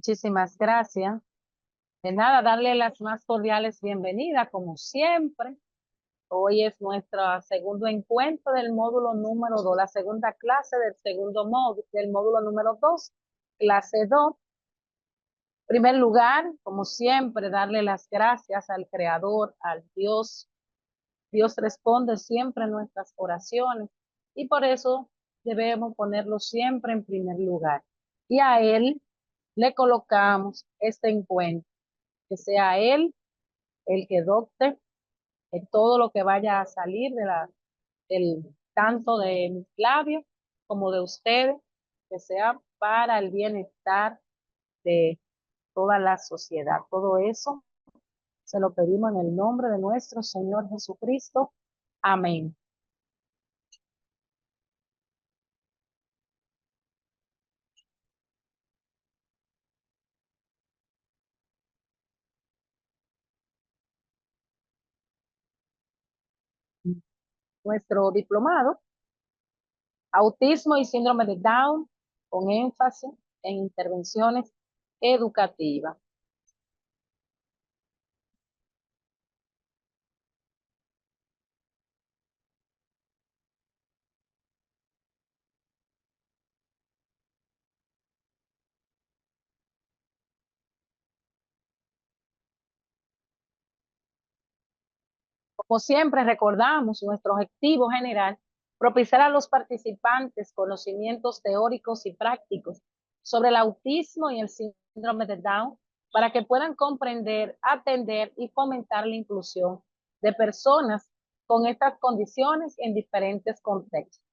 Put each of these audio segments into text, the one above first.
Muchísimas gracias. De nada, darle las más cordiales bienvenidas, como siempre. Hoy es nuestro segundo encuentro del módulo número 2, la segunda clase del segundo módulo, del módulo número 2, clase 2. En primer lugar, como siempre, darle las gracias al Creador, al Dios. Dios responde siempre nuestras oraciones y por eso debemos ponerlo siempre en primer lugar. Y a Él le colocamos este encuentro, que sea Él el que adopte en todo lo que vaya a salir del tanto de mis labios como de ustedes, que sea para el bienestar de toda la sociedad. Todo eso se lo pedimos en el nombre de nuestro Señor Jesucristo. Amén. Nuestro diplomado, autismo y síndrome de Down, con énfasis en intervenciones educativas. Como siempre, recordamos nuestro objetivo general, propiciar a los participantes conocimientos teóricos y prácticos sobre el autismo y el síndrome de Down para que puedan comprender, atender y fomentar la inclusión de personas con estas condiciones en diferentes contextos.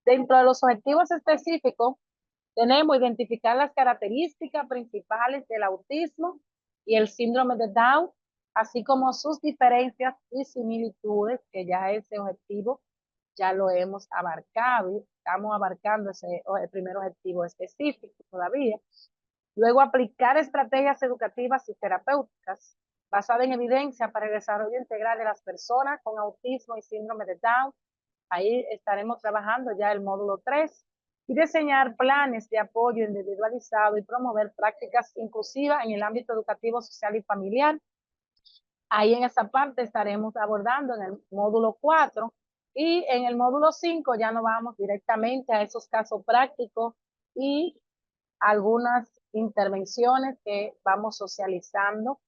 Dentro de los objetivos específicos, tenemos identificar las características principales del autismo y el síndrome de Down, así como sus diferencias y similitudes, que ya ese objetivo ya lo hemos abarcado, estamos abarcando el primer objetivo específico todavía. Luego, aplicar estrategias educativas y terapéuticas basadas en evidencia para el desarrollo integral de las personas con autismo y síndrome de Down. Ahí estaremos trabajando ya el módulo 3 y diseñar planes de apoyo individualizado y promover prácticas inclusivas en el ámbito educativo, social y familiar. Ahí en esa parte estaremos abordando en el módulo 4 y en el módulo 5 ya nos vamos directamente a esos casos prácticos y algunas intervenciones que vamos socializando.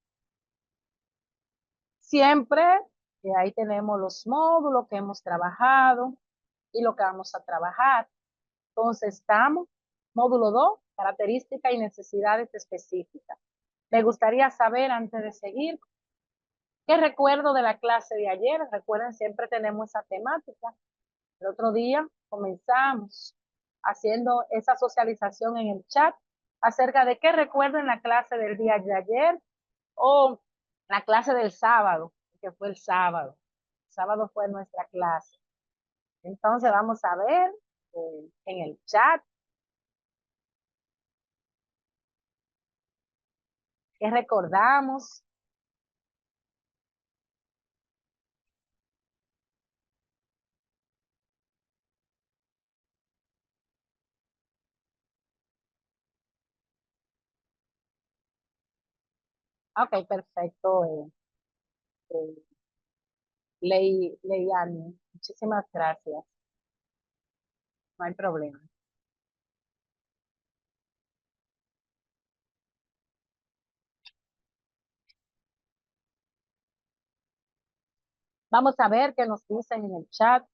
Siempre que ahí tenemos los módulos que hemos trabajado y lo que vamos a trabajar. Entonces estamos, módulo 2, características y necesidades específicas. Me gustaría saber, antes de seguir, qué recuerdo de la clase de ayer. Recuerden, siempre tenemos esa temática. El otro día comenzamos haciendo esa socialización en el chat acerca de qué recuerdo en la clase del día de ayer o la clase del sábado, que fue el sábado. El sábado fue nuestra clase. Entonces vamos a ver en el chat qué recordamos. Ok, perfecto. Eh, Leiani, muchísimas gracias. No hay problema. Vamos a ver qué nos dicen en el chat.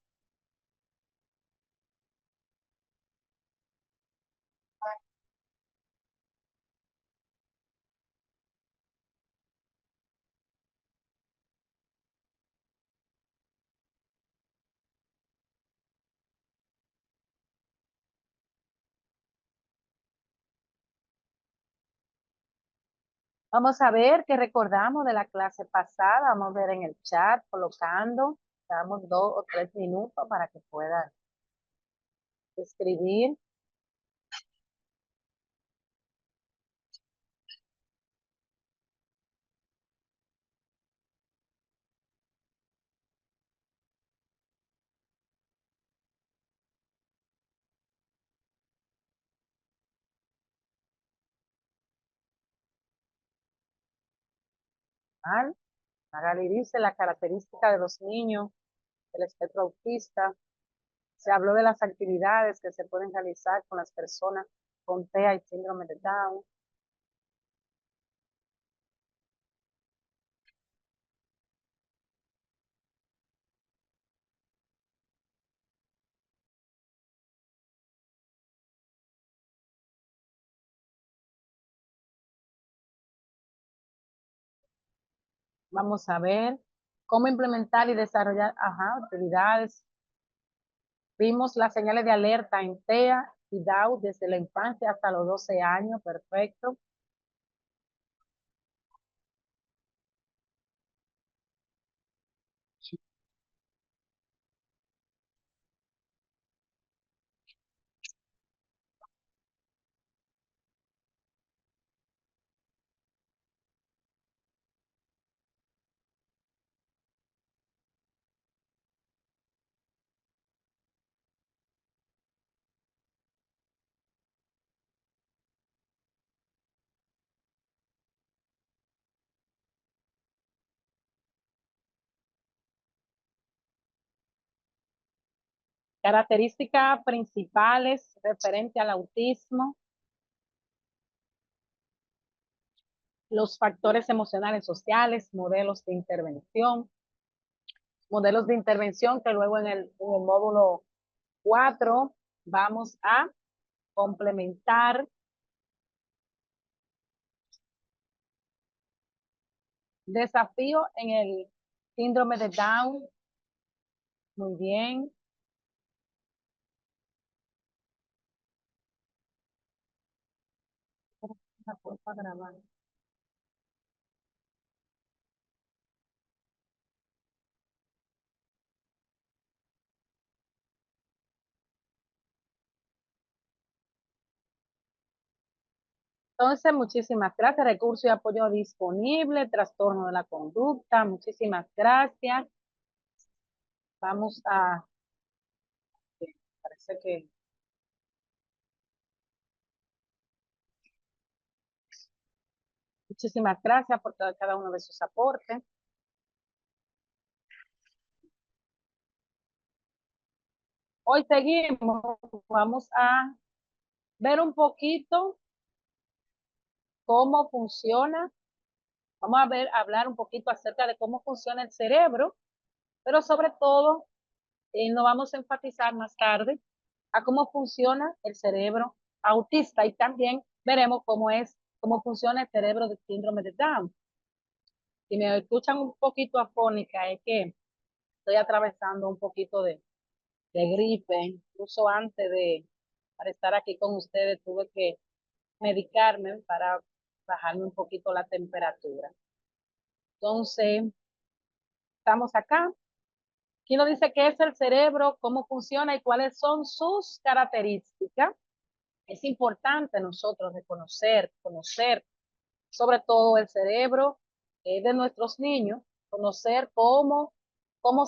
Vamos a ver qué recordamos de la clase pasada. Vamos a ver en el chat, colocando. Damos 2 o 3 minutos para que puedan escribir. emocional. Magali dice la característica de los niños del espectro autista. Se habló de las actividades que se pueden realizar con las personas con TEA y síndrome de Down. Vamos a ver cómo implementar y desarrollar actividades. Vimos las señales de alerta en TEA y DAO desde la infancia hasta los 12 años. Perfecto. Características principales referente al autismo, los factores emocionales sociales, modelos de intervención que luego en el módulo 4 vamos a complementar. Desafío en el síndrome de Down. Muy bien. Entonces, muchísimas gracias. Recursos y apoyo disponible, trastorno de la conducta. Muchísimas gracias. Vamos a, parece que muchísimas gracias por cada uno de sus aportes. Hoy seguimos, vamos a ver un poquito cómo funciona. Vamos a hablar un poquito acerca de cómo funciona el cerebro, pero sobre todo nos vamos a enfatizar más tarde a cómo funciona el cerebro autista y también veremos cómo funciona el cerebro de síndrome de Down. Si me escuchan un poquito afónica, es que estoy atravesando un poquito de gripe. Incluso antes para estar aquí con ustedes, tuve que medicarme para bajarme un poquito la temperatura. Entonces, estamos acá. Aquí nos dice qué es el cerebro, cómo funciona y cuáles son sus características. Es importante nosotros conocer sobre todo el cerebro de nuestros niños, conocer cómo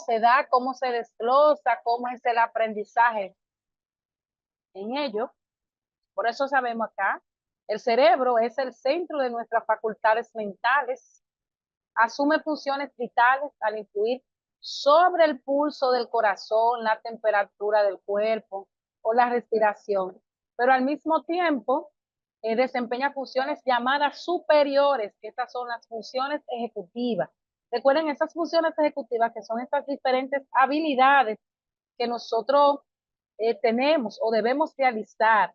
se da, cómo se desglosa, cómo es el aprendizaje en ello. Por eso sabemos acá, el cerebro es el centro de nuestras facultades mentales, asume funciones vitales al influir sobre el pulso del corazón, la temperatura del cuerpo o la respiración, pero al mismo tiempo desempeña funciones llamadas superiores, que estas son las funciones ejecutivas. Recuerden esas funciones ejecutivas que son estas diferentes habilidades que nosotros tenemos o debemos realizar.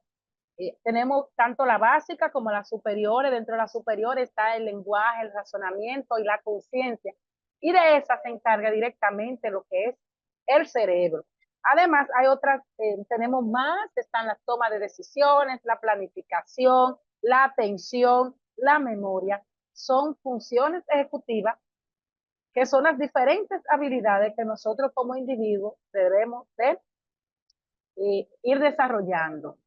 Tenemos tanto la básica como las superiores. Dentro de las superiores está el lenguaje, el razonamiento y la conciencia. Y de esa se encarga directamente lo que es el cerebro. Además, hay otras, tenemos más, están las tomas de decisiones, la planificación, la atención, la memoria. Son funciones ejecutivas que son las diferentes habilidades que nosotros como individuos debemos de ir desarrollando.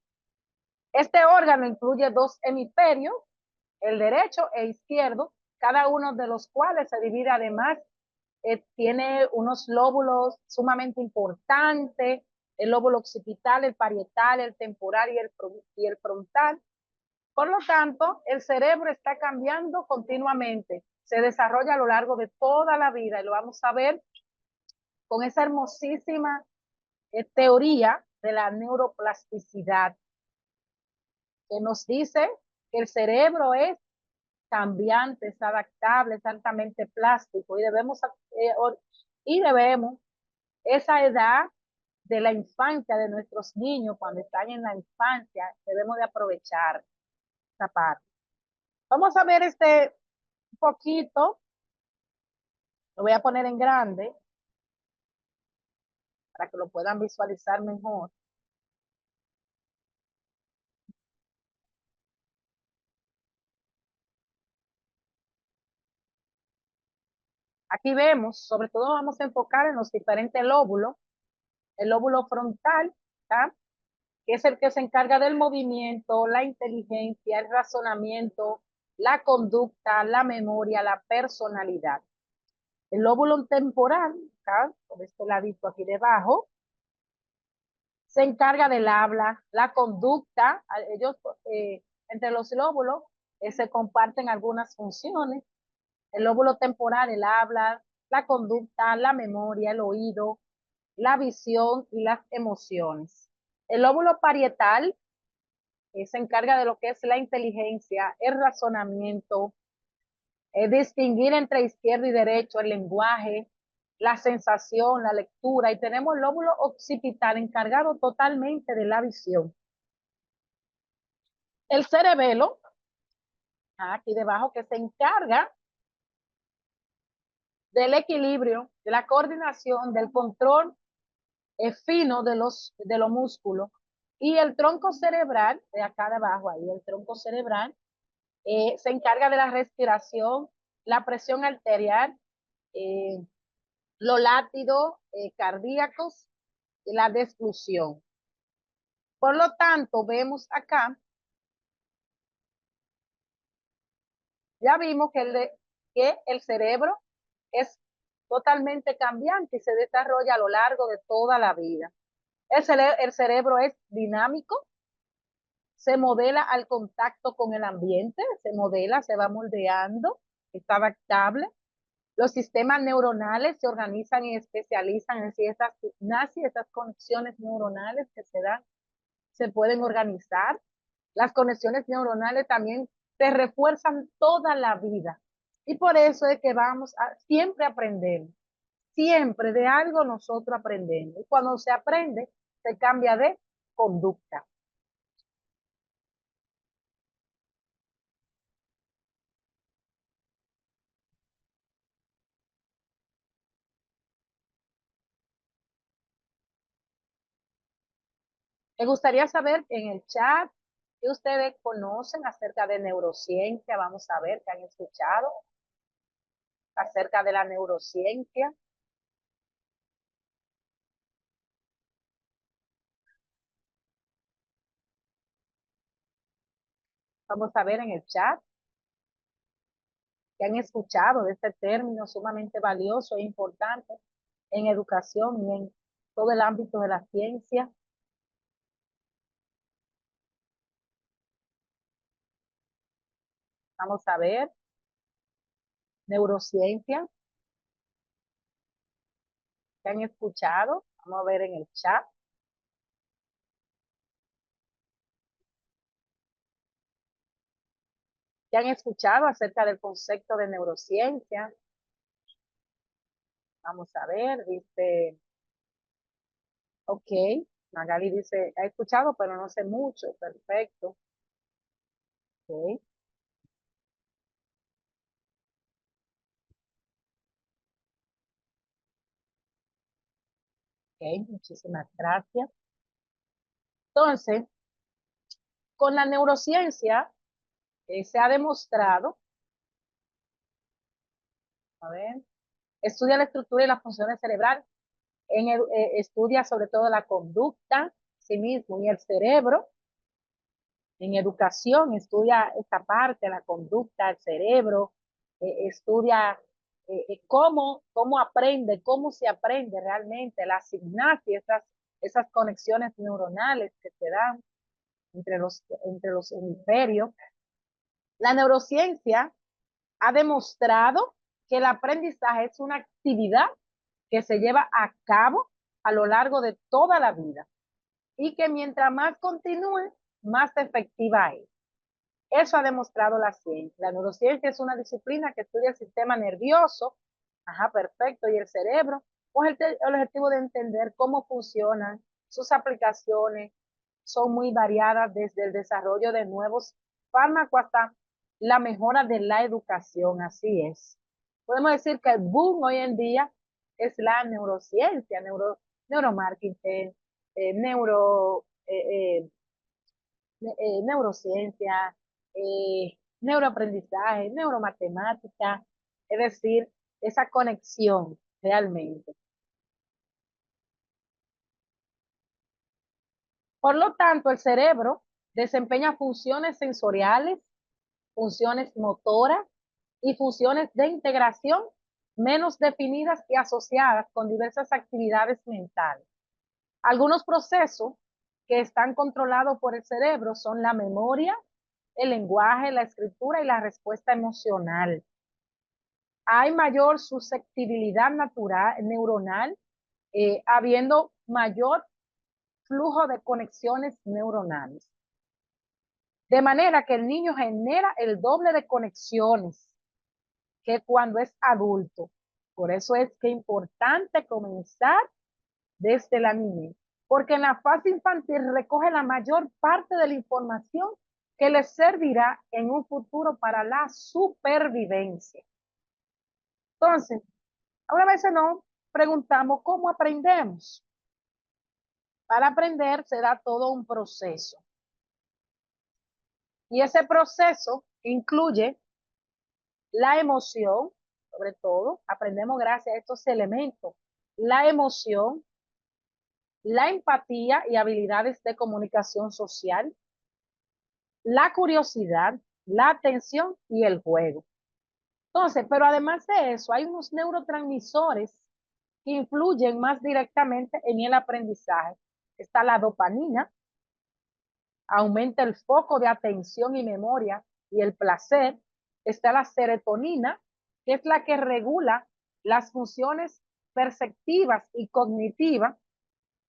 Este órgano incluye dos hemisferios, el derecho e izquierdo, cada uno de los cuales se divide además, tiene unos lóbulos sumamente importantes, el lóbulo occipital, el parietal, el temporal y el frontal. Por lo tanto, el cerebro está cambiando continuamente. se desarrolla a lo largo de toda la vida y lo vamos a ver con esa hermosísima teoría de la neuroplasticidad que nos dice que el cerebro es cambiante, es adaptable, es altamente plástico y debemos esa edad de la infancia de nuestros niños, cuando están en la infancia, debemos de aprovechar esa parte. Vamos a ver un poquito, lo voy a poner en grande para que lo puedan visualizar mejor. Aquí vemos, sobre todo vamos a enfocar en los diferentes lóbulos, el lóbulo frontal, ¿tá? Que es el que se encarga del movimiento, la inteligencia, el razonamiento, la conducta, la memoria, la personalidad. El lóbulo temporal, acá, por este ladito aquí debajo, se encarga del habla, la conducta. Ellos, entre los lóbulos, se comparten algunas funciones. El lóbulo temporal, el habla, la conducta, la memoria, el oído, la visión y las emociones. El lóbulo parietal se encarga de lo que es la inteligencia, el razonamiento, distinguir entre izquierdo y derecho, el lenguaje, la sensación, la lectura, y tenemos el lóbulo occipital encargado totalmente de la visión. El cerebelo, aquí debajo, que se encarga del equilibrio, de la coordinación, del control fino de los músculos, y el tronco cerebral, de acá de abajo, ahí el tronco cerebral, se encarga de la respiración, la presión arterial, los latidos cardíacos y la desclusión. Por lo tanto, vemos acá, ya vimos que el cerebro es totalmente cambiante y se desarrolla a lo largo de toda la vida. El cerebro es dinámico, se modela al contacto con el ambiente, se modela, se va moldeando, está adaptable. Los sistemas neuronales se organizan y especializan en si esas conexiones neuronales que se dan, se pueden organizar. Las conexiones neuronales también se refuerzan toda la vida. Y por eso es que siempre aprendemos. Siempre de algo nosotros aprendemos. Y cuando se aprende, se cambia de conducta. Me gustaría saber en el chat qué ustedes conocen acerca de neurociencia. Vamos a ver qué han escuchado acerca de la neurociencia. Vamos a ver en el chat qué han escuchado de este término sumamente valioso e importante en educación y en todo el ámbito de la ciencia. Vamos a ver, neurociencia, ¿qué han escuchado? Vamos a ver en el chat. ¿Qué han escuchado acerca del concepto de neurociencia? Vamos a ver, dice, ok, Magali dice, ha escuchado, pero no sé mucho, perfecto. Ok, ok, muchísimas gracias. Entonces, con la neurociencia se ha demostrado, a ver, estudia la estructura y las funciones cerebrales, estudia sobre todo la conducta, sí mismo, y el cerebro. En educación estudia esta parte, la conducta, el cerebro, estudia cómo aprende, cómo se aprende realmente, la asignación, esas conexiones neuronales que se dan entre los hemisferios. La neurociencia ha demostrado que el aprendizaje es una actividad que se lleva a cabo a lo largo de toda la vida y que mientras más continúe, más efectiva es. Eso ha demostrado la ciencia. La neurociencia es una disciplina que estudia el sistema nervioso, ajá, perfecto, y el cerebro, con el objetivo de entender cómo funcionan, sus aplicaciones son muy variadas desde el desarrollo de nuevos fármacos hasta la mejora de la educación, así es. Podemos decir que el boom hoy en día es la neurociencia, neuromarketing, neuro, neurociencia, neuroaprendizaje, neuromatemática, es decir, esa conexión realmente. Por lo tanto, el cerebro desempeña funciones sensoriales, funciones motoras y funciones de integración menos definidas y asociadas con diversas actividades mentales. Algunos procesos que están controlados por el cerebro son la memoria, el lenguaje, la escritura y la respuesta emocional. Hay mayor susceptibilidad natural, neuronal, habiendo mayor flujo de conexiones neuronales. De manera que el niño genera el doble de conexiones que cuando es adulto. Por eso es que es importante comenzar desde la niñez, porque en la fase infantil recoge la mayor parte de la información que les servirá en un futuro para la supervivencia. Entonces, ahora a veces nos preguntamos cómo aprendemos. Para aprender será todo un proceso. Y ese proceso incluye la emoción, sobre todo, aprendemos gracias a estos elementos, la emoción, la empatía y habilidades de comunicación social, la curiosidad, la atención y el juego. Entonces, pero además de eso, hay unos neurotransmisores que influyen más directamente en el aprendizaje. Está la dopamina, aumenta el foco de atención y memoria y el placer. Está la serotonina, que es la que regula las funciones perceptivas y cognitivas.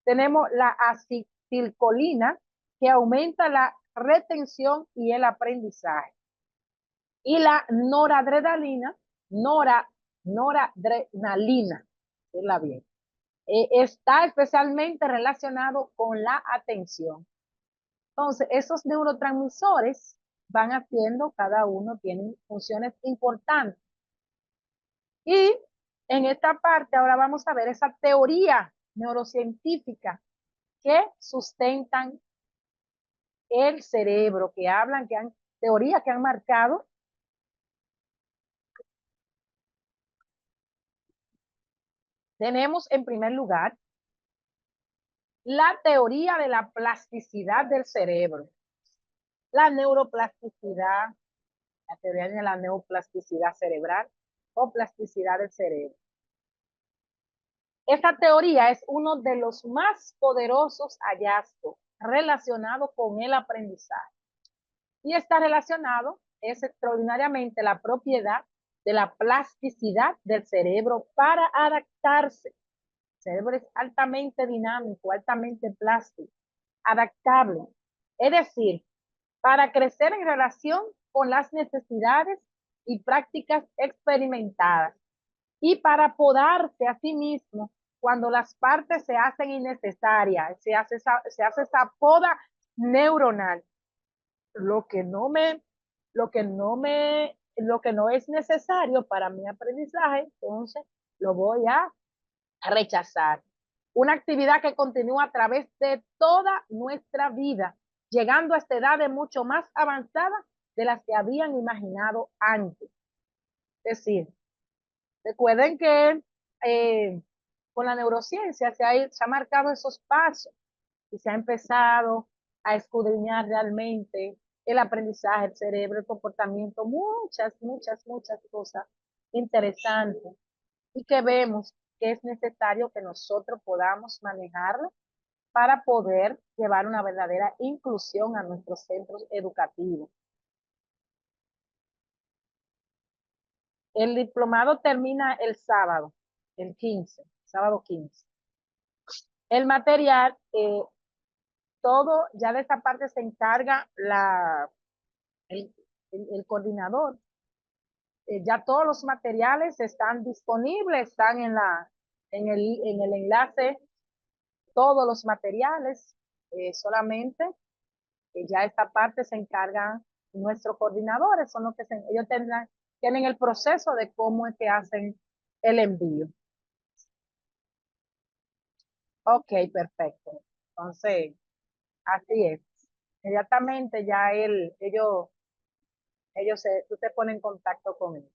Tenemos la acetilcolina, que aumenta la retención y el aprendizaje. Y la noradrenalina, es bien, está especialmente relacionado con la atención. Entonces, esos neurotransmisores van haciendo, cada uno tiene funciones importantes. Y en esta parte ahora vamos a ver esa teoría neurocientífica que sustentan el cerebro, que hablan, teorías que han marcado. Tenemos en primer lugar la teoría de la plasticidad del cerebro, la neuroplasticidad, la teoría de la neuroplasticidad cerebral o plasticidad del cerebro. Esta teoría es uno de los más poderosos hallazgos relacionados con el aprendizaje y está relacionado es extraordinariamente la propiedad de la plasticidad del cerebro para adaptarse. El cerebro es altamente dinámico, altamente plástico, adaptable. Es decir, para crecer en relación con las necesidades y prácticas experimentadas y para podarse a sí mismo cuando las partes se hacen innecesarias, se hace esa poda neuronal. Lo que no me, lo que no es necesario para mi aprendizaje, entonces lo voy a rechazar. Una actividad que continúa a través de toda nuestra vida, llegando a esta edad de mucho más avanzada de las que habían imaginado antes. Es decir, recuerden que con la neurociencia se ha marcado esos pasos y se ha empezado a escudriñar realmente el aprendizaje, el cerebro, el comportamiento, muchas cosas interesantes y que vemos que es necesario que nosotros podamos manejarlo para poder llevar una verdadera inclusión a nuestros centros educativos. El diplomado termina el sábado, el 15, sábado 15. El material, todo, ya de esta parte se encarga el coordinador. Ya todos los materiales están disponibles, están en el enlace, todos los materiales, solamente ya esta parte se encargan nuestros coordinadores, son los que ellos tienen el proceso de cómo es que hacen el envío. Ok, perfecto. Entonces, así es. Inmediatamente ya tú te pones en contacto con él.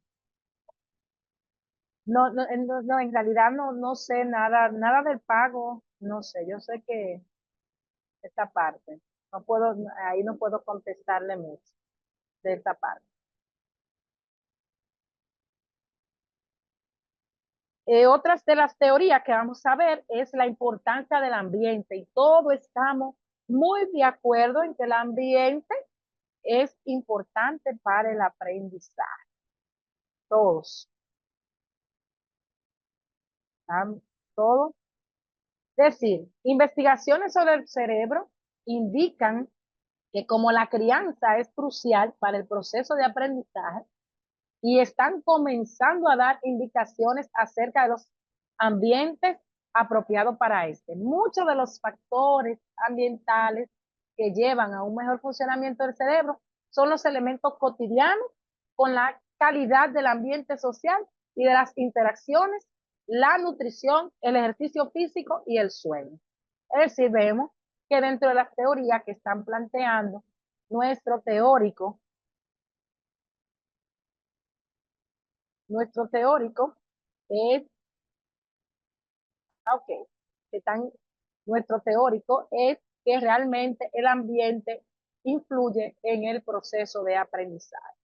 No, no, no, en realidad no sé nada del pago, no sé, yo sé que esta parte, no puedo, ahí no puedo contestarle mucho de esta parte. Otras de las teorías que vamos a ver es la importancia del ambiente y todos estamos muy de acuerdo en que el ambiente es importante para el aprendizaje. Todos, todos. Es decir, investigaciones sobre el cerebro indican que como la crianza es crucial para el proceso de aprendizaje y están comenzando a dar indicaciones acerca de los ambientes apropiados para este. Muchos de los factores ambientales que llevan a un mejor funcionamiento del cerebro son los elementos cotidianos con la calidad del ambiente social y de las interacciones, la nutrición, el ejercicio físico y el sueño. Es decir, vemos que dentro de las teorías que están planteando nuestro teórico es, ok, nuestro teórico es que realmente el ambiente influye en el proceso de aprendizaje.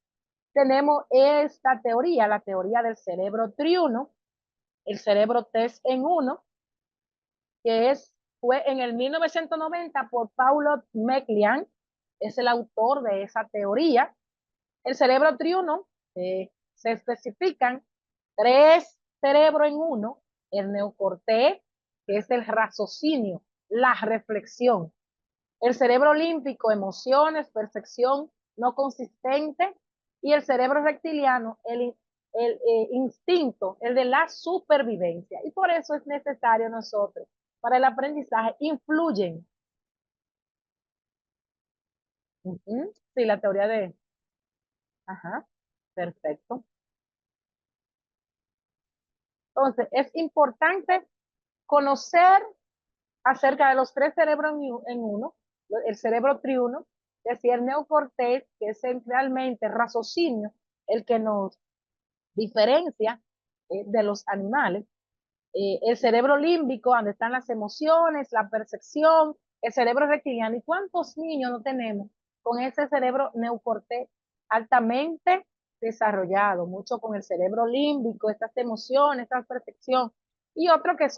Tenemos esta teoría, la teoría del cerebro triuno, el cerebro 3 en 1, que fue en el 1990 por Paulo Meclian, es el autor de esa teoría. El cerebro triuno, se especifican 3 cerebros en uno, el neocortés, que es el raciocinio, la reflexión, el cerebro límbico, emociones, percepción no consistente, y el cerebro reptiliano, el instinto, el de la supervivencia. Y por eso es necesario nosotros, para el aprendizaje, influyen. Sí, la teoría de... Ajá, perfecto. Entonces, es importante conocer acerca de los 3 cerebros en uno, el cerebro triuno, es decir, el neocortés, que es realmente raciocinio, el que nos diferencia de los animales, el cerebro límbico, donde están las emociones, la percepción, el cerebro reptiliano. ¿Y cuántos niños no tenemos con ese cerebro neocortés altamente desarrollado? Mucho con el cerebro límbico, estas emociones, esta percepción, y otros que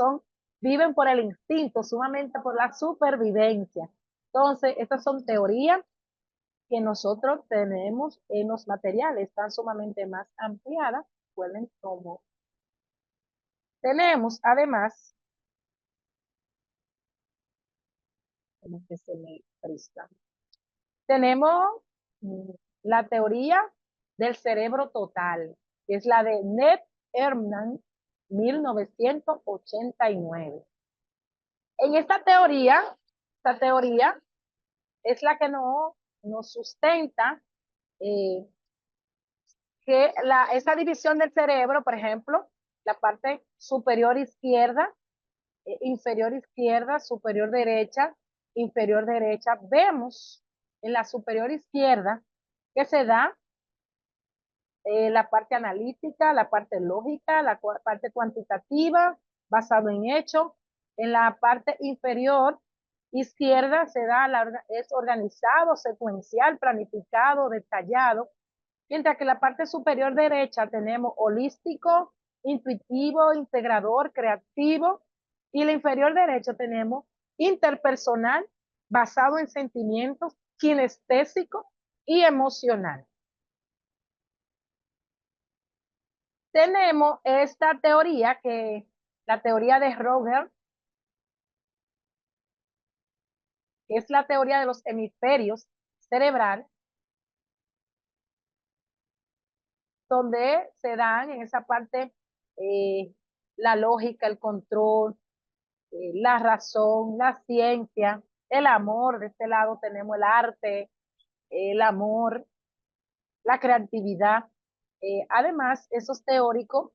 viven por el instinto, sumamente por la supervivencia. Entonces, estas son teorías que nosotros tenemos en los materiales, están sumamente más ampliadas, pueden como tenemos además, como que se me presta, tenemos mm, la teoría del cerebro total, que es la de Ned Herman, 1989. En esta teoría es la que nos sustenta eh, que esa división del cerebro, por ejemplo, la parte superior izquierda, inferior izquierda, superior derecha, inferior derecha, vemos en la superior izquierda que se da la parte analítica, la parte lógica, la parte cuantitativa, basado en hechos. En la parte inferior izquierda es organizado, secuencial, planificado, detallado, mientras que la parte superior derecha tenemos holístico, intuitivo, integrador, creativo, y la inferior derecha tenemos interpersonal, basado en sentimientos, kinestésico y emocional. tenemos esta teoría la teoría de Roger, que es la teoría de los hemisferios cerebral, donde se dan en esa parte la lógica, el control, la razón, la ciencia, el amor. De este lado tenemos el arte, el amor, la creatividad. Además, esos teóricos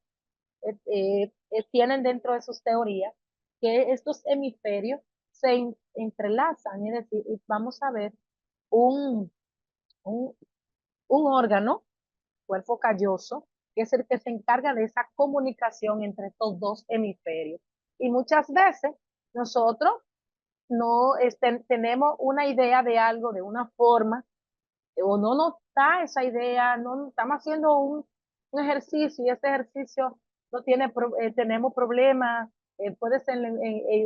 tienen dentro de sus teorías que estos hemisferios se entrelazan, es decir, vamos a ver un, un, un órgano, cuerpo calloso, que es el que se encarga de esa comunicación entre estos dos hemisferios. Y muchas veces nosotros no tenemos una idea de algo, de una forma, o no nos da esa idea, no estamos haciendo un ejercicio y ese ejercicio no tiene, tenemos problemas, puede ser,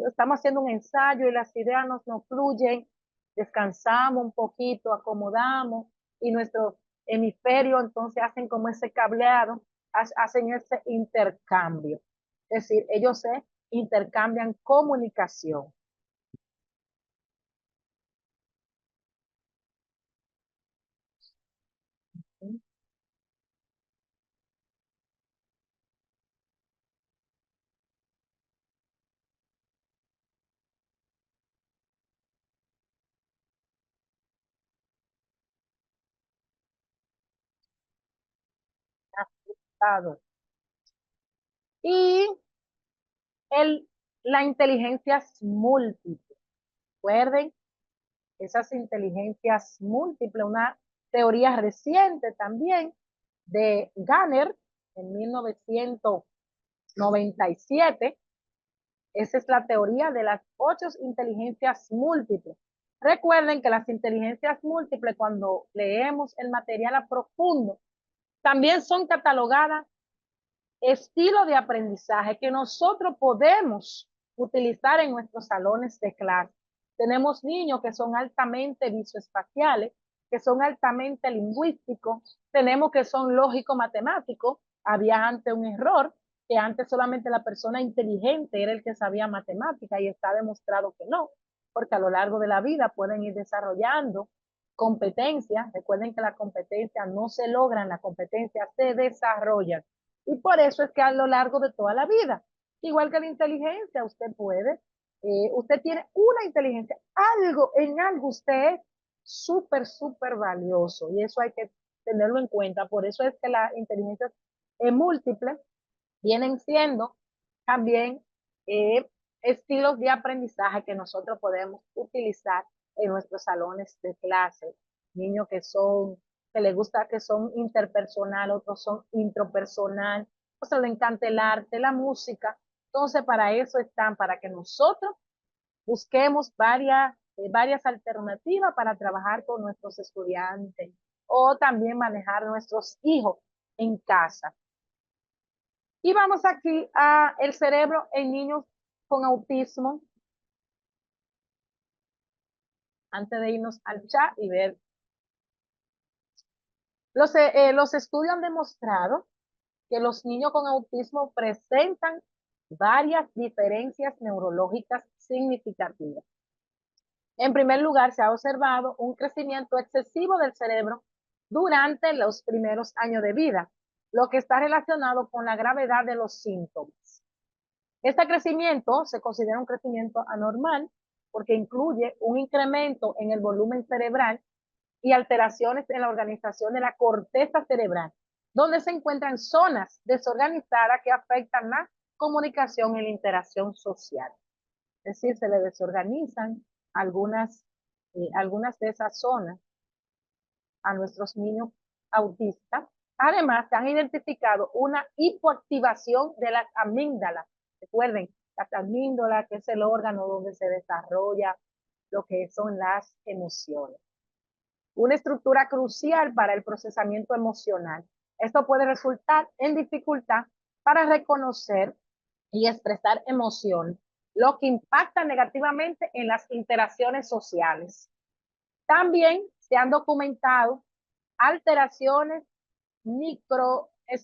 estamos haciendo un ensayo y las ideas nos fluyen, descansamos un poquito, acomodamos y nuestro hemisferio entonces hacen como ese cableado, hacen ese intercambio. Es decir, ellos se intercambian comunicación. Y el, la inteligencia múltiple. Recuerden, esas inteligencias múltiples, una teoría reciente también de Ganner en 1997. Esa es la teoría de las 8 inteligencias múltiples. Recuerden que las inteligencias múltiples, cuando leemos el material a profundo, también son catalogadas estilo de aprendizaje que nosotros podemos utilizar en nuestros salones de clase. Tenemos niños que son altamente visoespaciales, que son altamente lingüísticos, tenemos que son lógico-matemáticos. Había antes un error, que antes solamente la persona inteligente era el que sabía matemática y está demostrado que no, porque a lo largo de la vida pueden ir desarrollando competencias. Recuerden que la competencia no se logra, la competencia se desarrolla. Y por eso es que a lo largo de toda la vida, igual que la inteligencia, usted tiene una inteligencia, en algo usted es súper, súper valioso y eso hay que tenerlo en cuenta. Por eso es que las inteligencias múltiples vienen siendo también eh, estilos de aprendizaje que nosotros podemos utilizar en nuestros salones de clase. Niños que les gusta que son interpersonal, otros son intropersonal, o sea, le encanta el arte, la música. Entonces, para eso están, para que nosotros busquemos varias alternativas para trabajar con nuestros estudiantes o también manejar nuestros hijos en casa. Y vamos aquí a el cerebro en niños con autismo, antes de irnos al chat y ver. Los estudios han demostrado que los niños con autismo presentan varias diferencias neurológicas significativas. En primer lugar, se ha observado un crecimiento excesivo del cerebro durante los primeros años de vida, lo que está relacionado con la gravedad de los síntomas. Este crecimiento se considera un crecimiento anormal porque incluye un incremento en el volumen cerebral y alteraciones en la organización de la corteza cerebral, donde se encuentran zonas desorganizadas que afectan la comunicación y la interacción social. Es decir, se le desorganizan algunas de esas zonas a nuestros niños autistas. Además, se han identificado una hipoactivación de las amígdalas. Recuerden, las amígdalas, que es el órgano donde se desarrolla lo que son las emociones. Una estructura crucial para el procesamiento emocional. Esto puede resultar en dificultad para reconocer y expresar emociones, lo que impacta negativamente en las interacciones sociales. También se han documentado alteraciones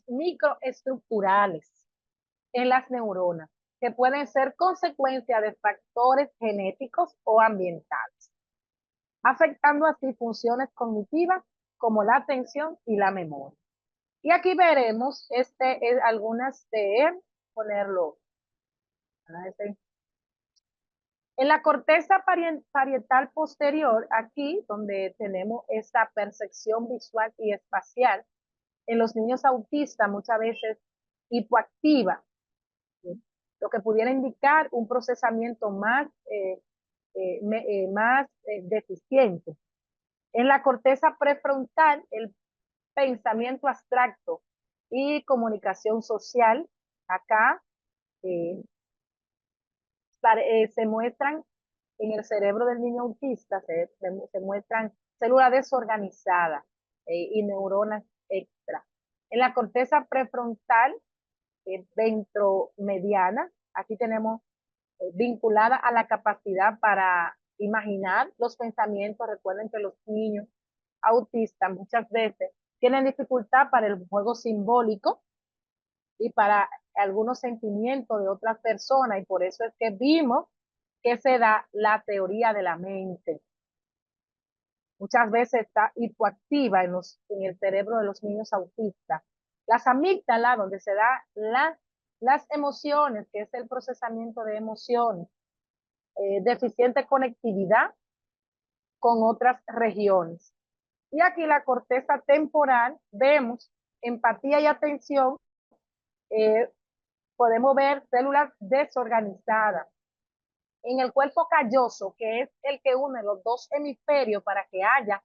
microestructurales en las neuronas, que pueden ser consecuencia de factores genéticos o ambientales, afectando así funciones cognitivas como la atención y la memoria. Y aquí veremos algunas de ponerlo. En la corteza parietal posterior, aquí donde tenemos esta percepción visual y espacial, en los niños autistas muchas veces hipoactiva, ¿sí? Lo que pudiera indicar un procesamiento más deficiente. En la corteza prefrontal, el pensamiento abstracto y comunicación social, acá eh, se muestran en el cerebro del niño autista, se muestran células desorganizadas y neuronas extra. En la corteza prefrontal ventromediana, aquí tenemos vinculada a la capacidad para imaginar los pensamientos. Recuerden que los niños autistas muchas veces tienen dificultad para el juego simbólico y para algunos sentimientos de otras personas, y por eso es que vimos que se da la teoría de la mente. Muchas veces está hipoactiva en el cerebro de los niños autistas. Las amígdalas, donde se da las emociones, que es el procesamiento de emociones, deficiente conectividad con otras regiones. Y aquí la corteza temporal, vemos empatía y atención, eh, podemos ver células desorganizadas. En el cuerpo calloso, que es el que une los dos hemisferios para que haya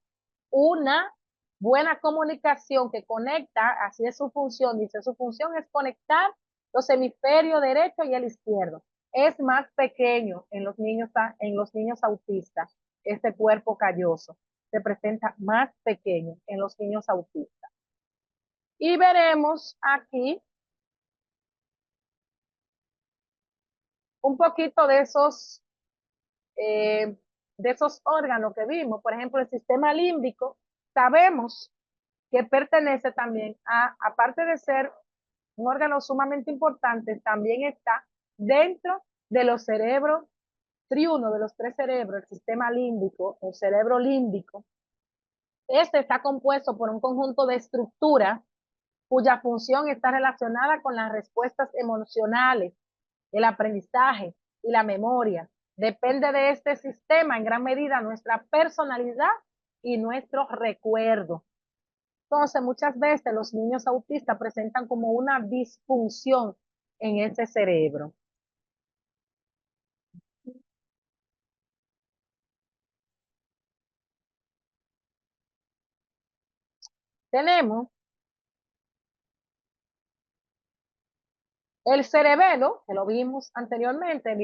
una buena comunicación que conecta, así es su función, dice, su función es conectar los hemisferios derecho y el izquierdo. Es más pequeño en los niños autistas, este cuerpo calloso se presenta más pequeño en los niños autistas. Y veremos aquí un poquito de esos órganos que vimos. Por ejemplo, el sistema límbico, sabemos que pertenece también aparte de ser un órgano sumamente importante, también está dentro de los cerebros triuno, de los tres cerebros, el sistema límbico, el cerebro límbico. Este está compuesto por un conjunto de estructuras cuya función está relacionada con las respuestas emocionales, el aprendizaje y la memoria. Depende de este sistema en gran medida nuestra personalidad y nuestro recuerdo. Entonces, muchas veces los niños autistas presentan como una disfunción en ese cerebro. Tenemos el cerebelo, que lo vimos anteriormente,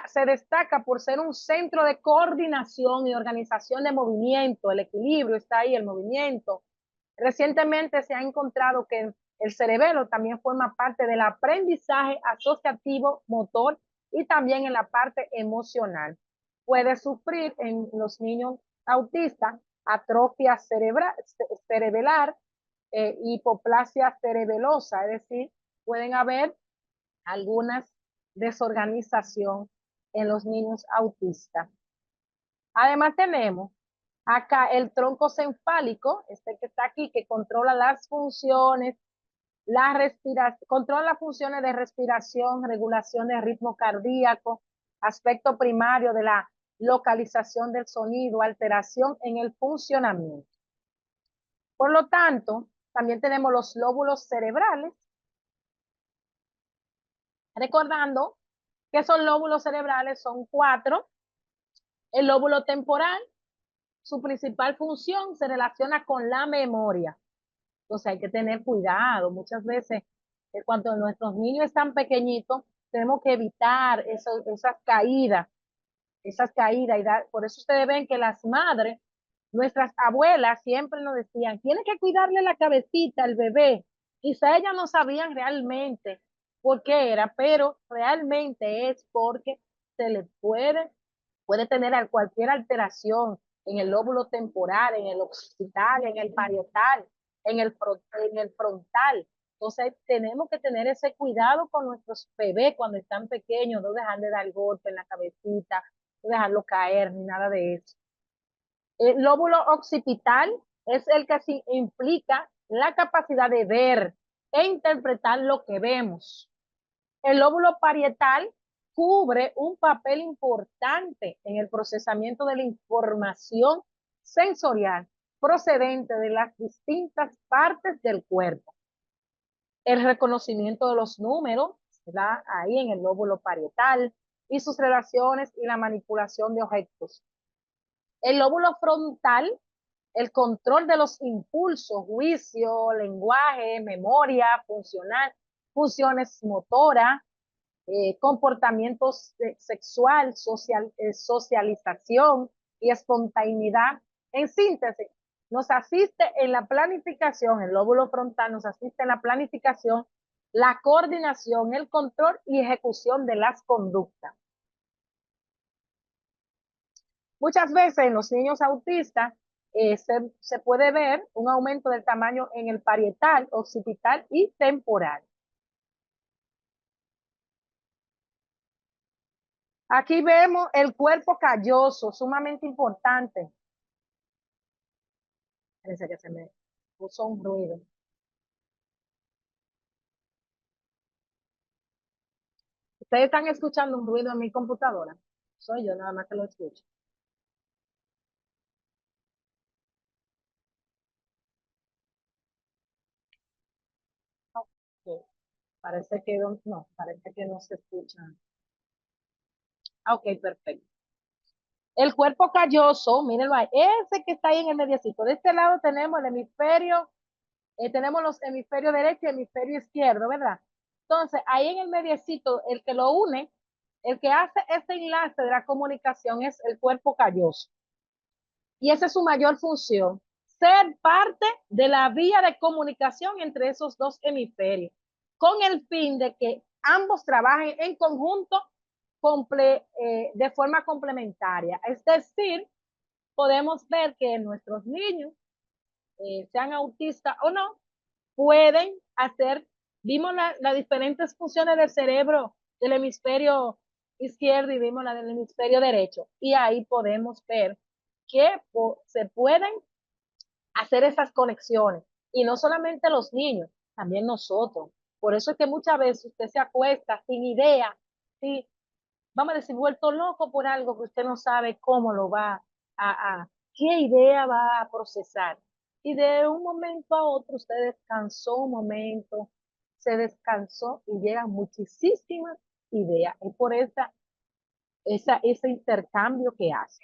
se destaca por ser un centro de coordinación y organización de movimiento. El equilibrio está ahí, el movimiento. Recientemente se ha encontrado que el cerebelo también forma parte del aprendizaje asociativo motor y también en la parte emocional. Puede sufrir en los niños autistas atrofia cerebelar, hipoplasia cerebelosa, es decir, pueden haber algunas desorganización en los niños autistas. Además tenemos acá el tronco cefálico, este que está aquí, que controla las funciones, controla las funciones de respiración, regulación de ritmo cardíaco, aspecto primario de la localización del sonido, alteración en el funcionamiento. Por lo tanto, también tenemos los lóbulos cerebrales, recordando que esos lóbulos cerebrales son 4. El lóbulo temporal, su principal función se relaciona con la memoria. Entonces hay que tener cuidado. Muchas veces, cuando nuestros niños están pequeñitos, tenemos que evitar esas caídas. Por eso ustedes ven que las madres, nuestras abuelas siempre nos decían, tiene que cuidarle la cabecita al bebé. Quizá ellas no sabían realmente por qué era, pero realmente es porque se le puede tener cualquier alteración en el lóbulo temporal, en el occipital, en el parietal. en el frontal. Entonces tenemos que tener ese cuidado con nuestros bebés cuando están pequeños, no dejarle dar golpe en la cabecita, no dejarlo caer, ni nada de eso. El lóbulo occipital es el que implica la capacidad de ver e interpretar lo que vemos. El lóbulo parietal cubre un papel importante en el procesamiento de la información sensorial procedente de las distintas partes del cuerpo. El reconocimiento de los números se da ahí en el lóbulo parietal y sus relaciones y la manipulación de objetos. El lóbulo frontal, el control de los impulsos, juicio, lenguaje, memoria, funciones motoras, comportamientos sexual, socialización y espontaneidad. En síntesis, nos asiste en la planificación, el lóbulo frontal nos asiste en la planificación, la coordinación, el control y ejecución de las conductas. Muchas veces en los niños autistas se puede ver un aumento del tamaño en el parietal, occipital y temporal. Aquí vemos el cuerpo calloso, sumamente importante. Parece que se me puso un ruido. Ustedes están escuchando un ruido en mi computadora. Soy yo nada más que lo escucho. Okay. Parece que no, parece que no se escucha. Ok, perfecto. El cuerpo calloso, mírenlo ahí, ese que está ahí en el mediacito. De este lado tenemos el hemisferio, tenemos los hemisferios derecho y hemisferio izquierdo, ¿verdad? Entonces, ahí en el mediacito, el que lo une, el que hace ese enlace de la comunicación es el cuerpo calloso. Y esa es su mayor función, ser parte de la vía de comunicación entre esos dos hemisferios, con el fin de que ambos trabajen en conjunto de forma complementaria. Es decir, podemos ver que nuestros niños, sean autistas o no, pueden hacer, vimos las diferentes funciones del cerebro del hemisferio izquierdo y vimos la del hemisferio derecho. Y ahí podemos ver que se pueden hacer esas conexiones. Y no solamente los niños, también nosotros. Por eso es que muchas veces usted se acuesta sin idea, ¿sí? Vamos a decir, vuelto loco por algo que usted no sabe cómo lo va qué idea va a procesar. Y de un momento a otro usted descansó un momento, se descansó y llegan muchísimas ideas. Es por ese intercambio que hace.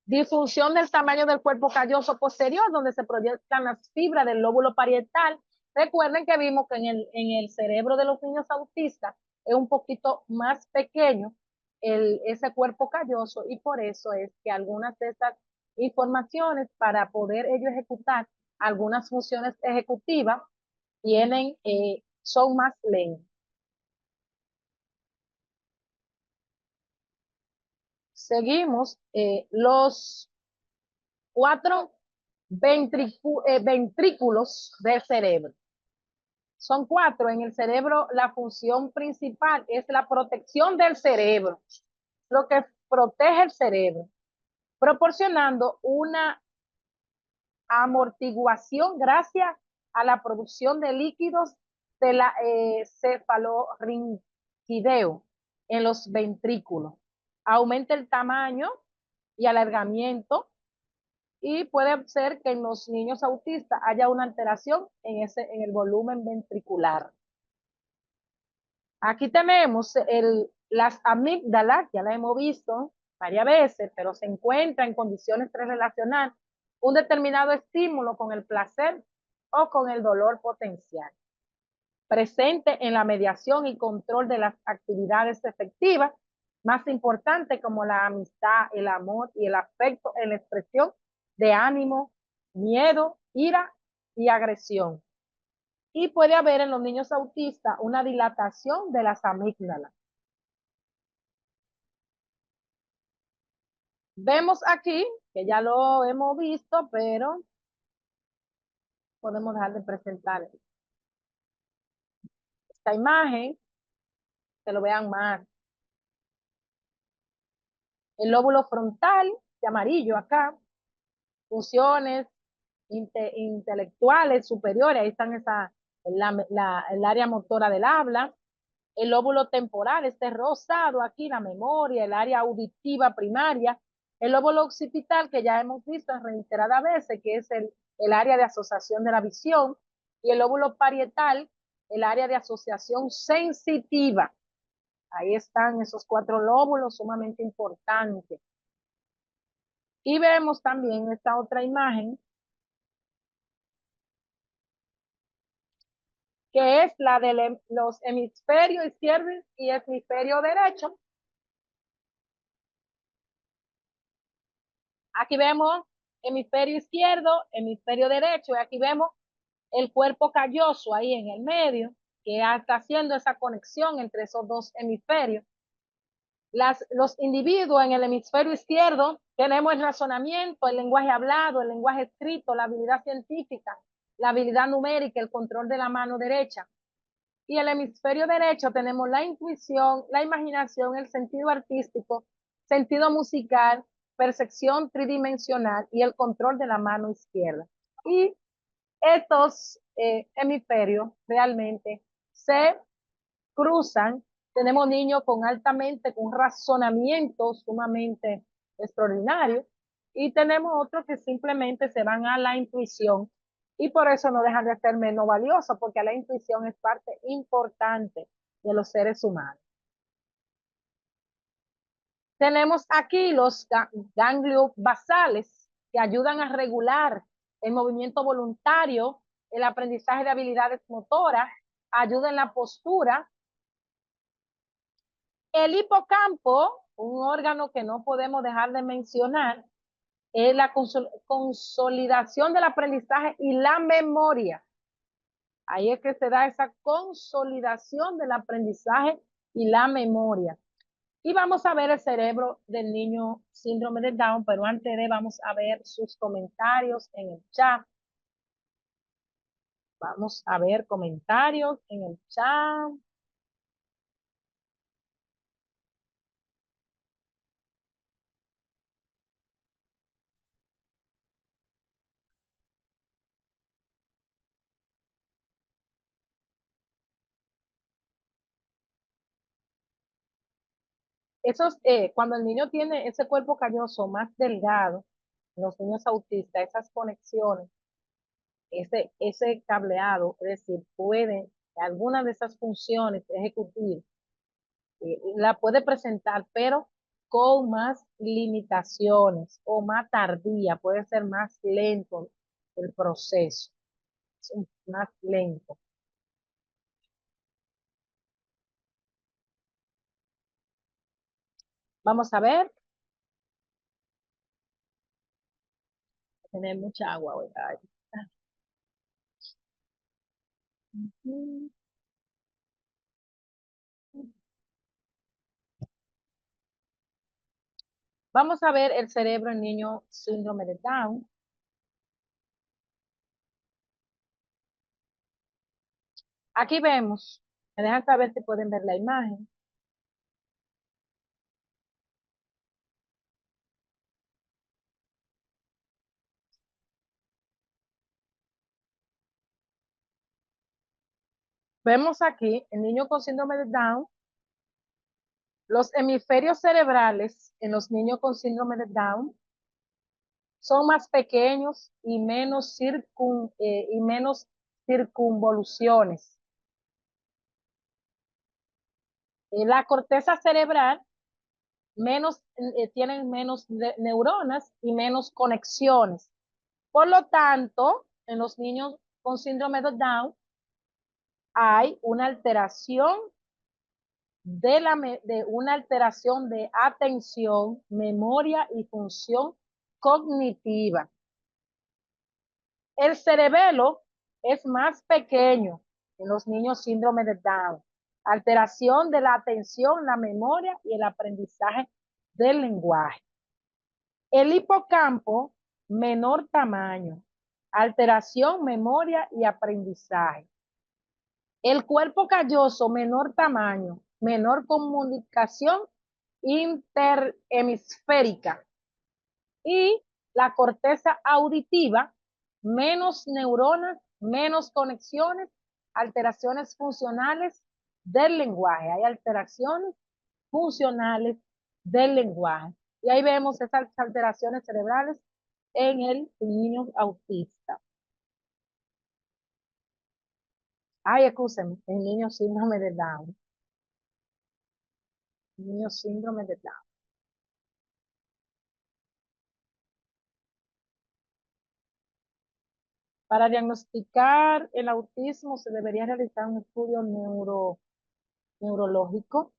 Disfunción del tamaño del cuerpo calloso posterior, donde se proyectan las fibras del lóbulo parietal. Recuerden que vimos que en el cerebro de los niños autistas es un poquito más pequeño ese cuerpo calloso y por eso es que algunas de estas informaciones para poder ellos ejecutar algunas funciones ejecutivas son más lentas. Seguimos los 4 ventrículos del cerebro. Son 4. En el cerebro, la función principal es la protección del cerebro, lo que protege el cerebro, proporcionando una amortiguación gracias a la producción de líquidos de la cefalorrinquideo en los ventrículos. Aumenta el tamaño y alargamiento y puede ser que en los niños autistas haya una alteración en el volumen ventricular. Aquí tenemos las amígdalas, ya las hemos visto varias veces, pero se encuentra en condiciones de relacionar un determinado estímulo con el placer o con el dolor potencial. Presente en la mediación y control de las actividades efectivas más importantes como la amistad, el amor y el afecto en la expresión de ánimo, miedo, ira y agresión. Y puede haber en los niños autistas una dilatación de las amígdalas. Vemos aquí, que ya lo hemos visto, pero podemos dejar de presentar esta imagen, que lo vean más. El lóbulo frontal, de amarillo acá, funciones intelectuales superiores, ahí están el área motora del habla. El lóbulo temporal, este rosado aquí, la memoria, el área auditiva primaria. El lóbulo occipital, que ya hemos visto en reiteradas veces, que es el área de asociación de la visión. Y el lóbulo parietal, el área de asociación sensitiva. Ahí están esos 4 lóbulos sumamente importantes. Y vemos también esta otra imagen, que es la de los hemisferios izquierdo y hemisferio derecho. Aquí vemos hemisferio izquierdo, hemisferio derecho, y aquí vemos el cuerpo calloso ahí en el medio, que está haciendo esa conexión entre esos dos hemisferios. Los individuos en el hemisferio izquierdo tenemos el razonamiento, el lenguaje hablado, el lenguaje escrito, la habilidad científica, la habilidad numérica, el control de la mano derecha. Y el hemisferio derecho tenemos la intuición, la imaginación, el sentido artístico, sentido musical, percepción tridimensional y el control de la mano izquierda. Y estos hemisferios realmente se cruzan. Tenemos niños con un razonamiento sumamente extraordinario, y tenemos otros que simplemente se van a la intuición, y por eso no dejan de ser menos valiosos, porque la intuición es parte importante de los seres humanos. Tenemos aquí los ganglios basales, que ayudan a regular el movimiento voluntario, el aprendizaje de habilidades motoras, ayuda en la postura. El hipocampo, un órgano que no podemos dejar de mencionar, es la consolidación del aprendizaje y la memoria. Ahí es que se da esa consolidación del aprendizaje y la memoria. Y vamos a ver el cerebro del niño síndrome de Down, pero antes de vamos a ver sus comentarios en el chat. Vamos a ver comentarios en el chat. Cuando el niño tiene ese cuerpo calloso más delgado, los niños autistas, esas conexiones, ese cableado, es decir, puede alguna de esas funciones ejecutivas, la puede presentar, pero con más limitaciones o más tardía, puede ser más lento el proceso, más lento. Vamos a ver, tener mucha agua hoy. Vamos a ver el cerebro en niño síndrome de Down. Aquí vemos, me dejan saber si pueden ver la imagen. Vemos aquí el niño con síndrome de Down. Los hemisferios cerebrales en los niños con síndrome de Down son más pequeños y menos circunvoluciones. La corteza cerebral tienen menos neuronas y menos conexiones. Por lo tanto, en los niños con síndrome de Down hay una alteración de una alteración de atención, memoria y función cognitiva. El cerebelo es más pequeño en los niños síndrome de Down. Alteración de la atención, la memoria y el aprendizaje del lenguaje. El hipocampo, menor tamaño. alteración, memoria y aprendizaje. El cuerpo calloso, menor tamaño, menor comunicación interhemisférica. Y la corteza auditiva, menos neuronas, menos conexiones, alteraciones funcionales del lenguaje. Hay alteraciones funcionales del lenguaje. Y ahí vemos esas alteraciones cerebrales en el niño autista. Ay, escúcheme, el niño síndrome de Down. El niño síndrome de Down. Para diagnosticar el autismo se debería realizar un estudio neurológico.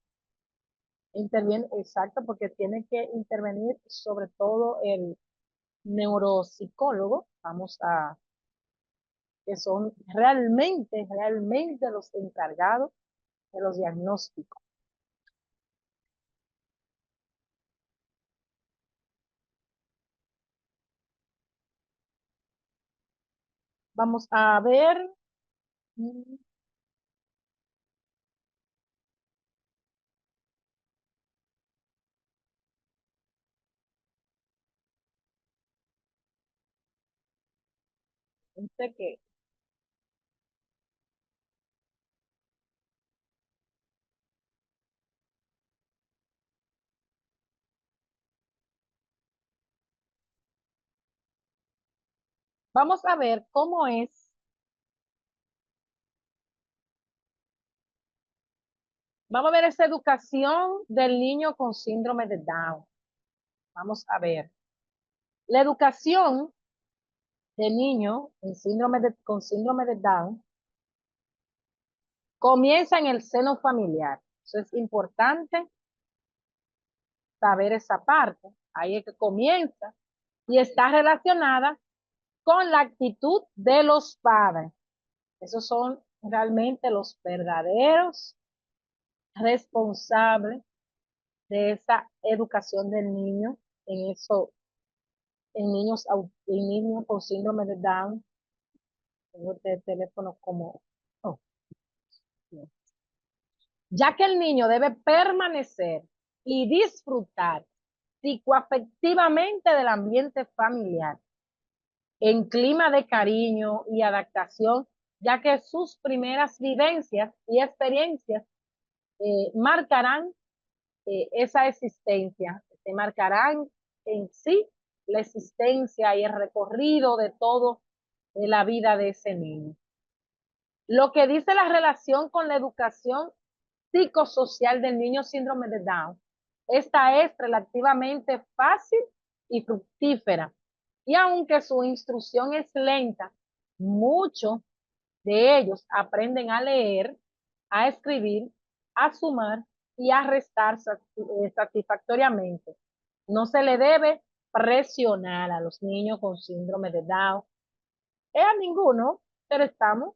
Interviene, exacto, porque tiene que intervenir sobre todo el neuropsicólogo, que son realmente los encargados de los diagnósticos. Vamos a ver, mm, dice que vamos a ver cómo es, vamos a ver esa educación del niño con síndrome de Down. Vamos a ver. La educación del niño con síndrome de Down comienza en el seno familiar. Eso es importante saber esa parte. Ahí es que comienza y está relacionada con la actitud de los padres. Esos son realmente los verdaderos responsables de esa educación del niño en eso, en niños con síndrome de Down. Tengo este teléfono como, oh, no. Ya que el niño debe permanecer y disfrutar psicoafectivamente del ambiente familiar en clima de cariño y adaptación, ya que sus primeras vivencias y experiencias marcarán esa existencia, se marcarán en sí la existencia y el recorrido de todo la vida de ese niño. Lo que dice la relación con la educación psicosocial del niño síndrome de Down, esta es relativamente fácil y fructífera. Y aunque su instrucción es lenta, muchos de ellos aprenden a leer, a escribir, a sumar y a restar satisfactoriamente. No se le debe presionar a los niños con síndrome de Down, a ninguno, pero estamos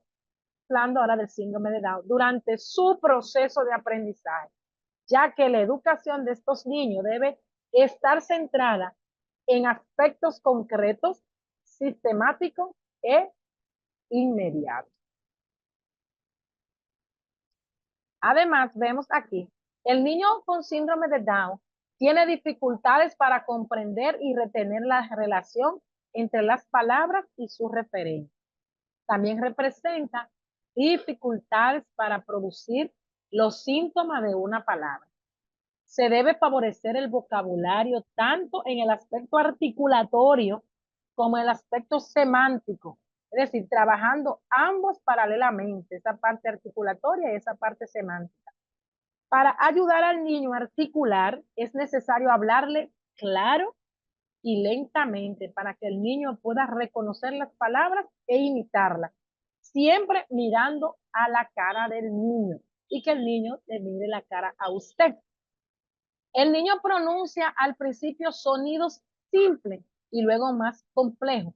hablando ahora del síndrome de Down durante su proceso de aprendizaje, ya que la educación de estos niños debe estar centrada en aspectos concretos, sistemáticos e inmediatos. Además, vemos aquí, el niño con síndrome de Down tiene dificultades para comprender y retener la relación entre las palabras y su referencia. También representa dificultades para producir los síntomas de una palabra. Se debe favorecer el vocabulario tanto en el aspecto articulatorio como en el aspecto semántico, es decir, trabajando ambos paralelamente, esa parte articulatoria y esa parte semántica. Para ayudar al niño a articular, es necesario hablarle claro y lentamente para que el niño pueda reconocer las palabras e imitarlas, siempre mirando a la cara del niño y que el niño le mire la cara a usted. El niño pronuncia al principio sonidos simples y luego más complejos.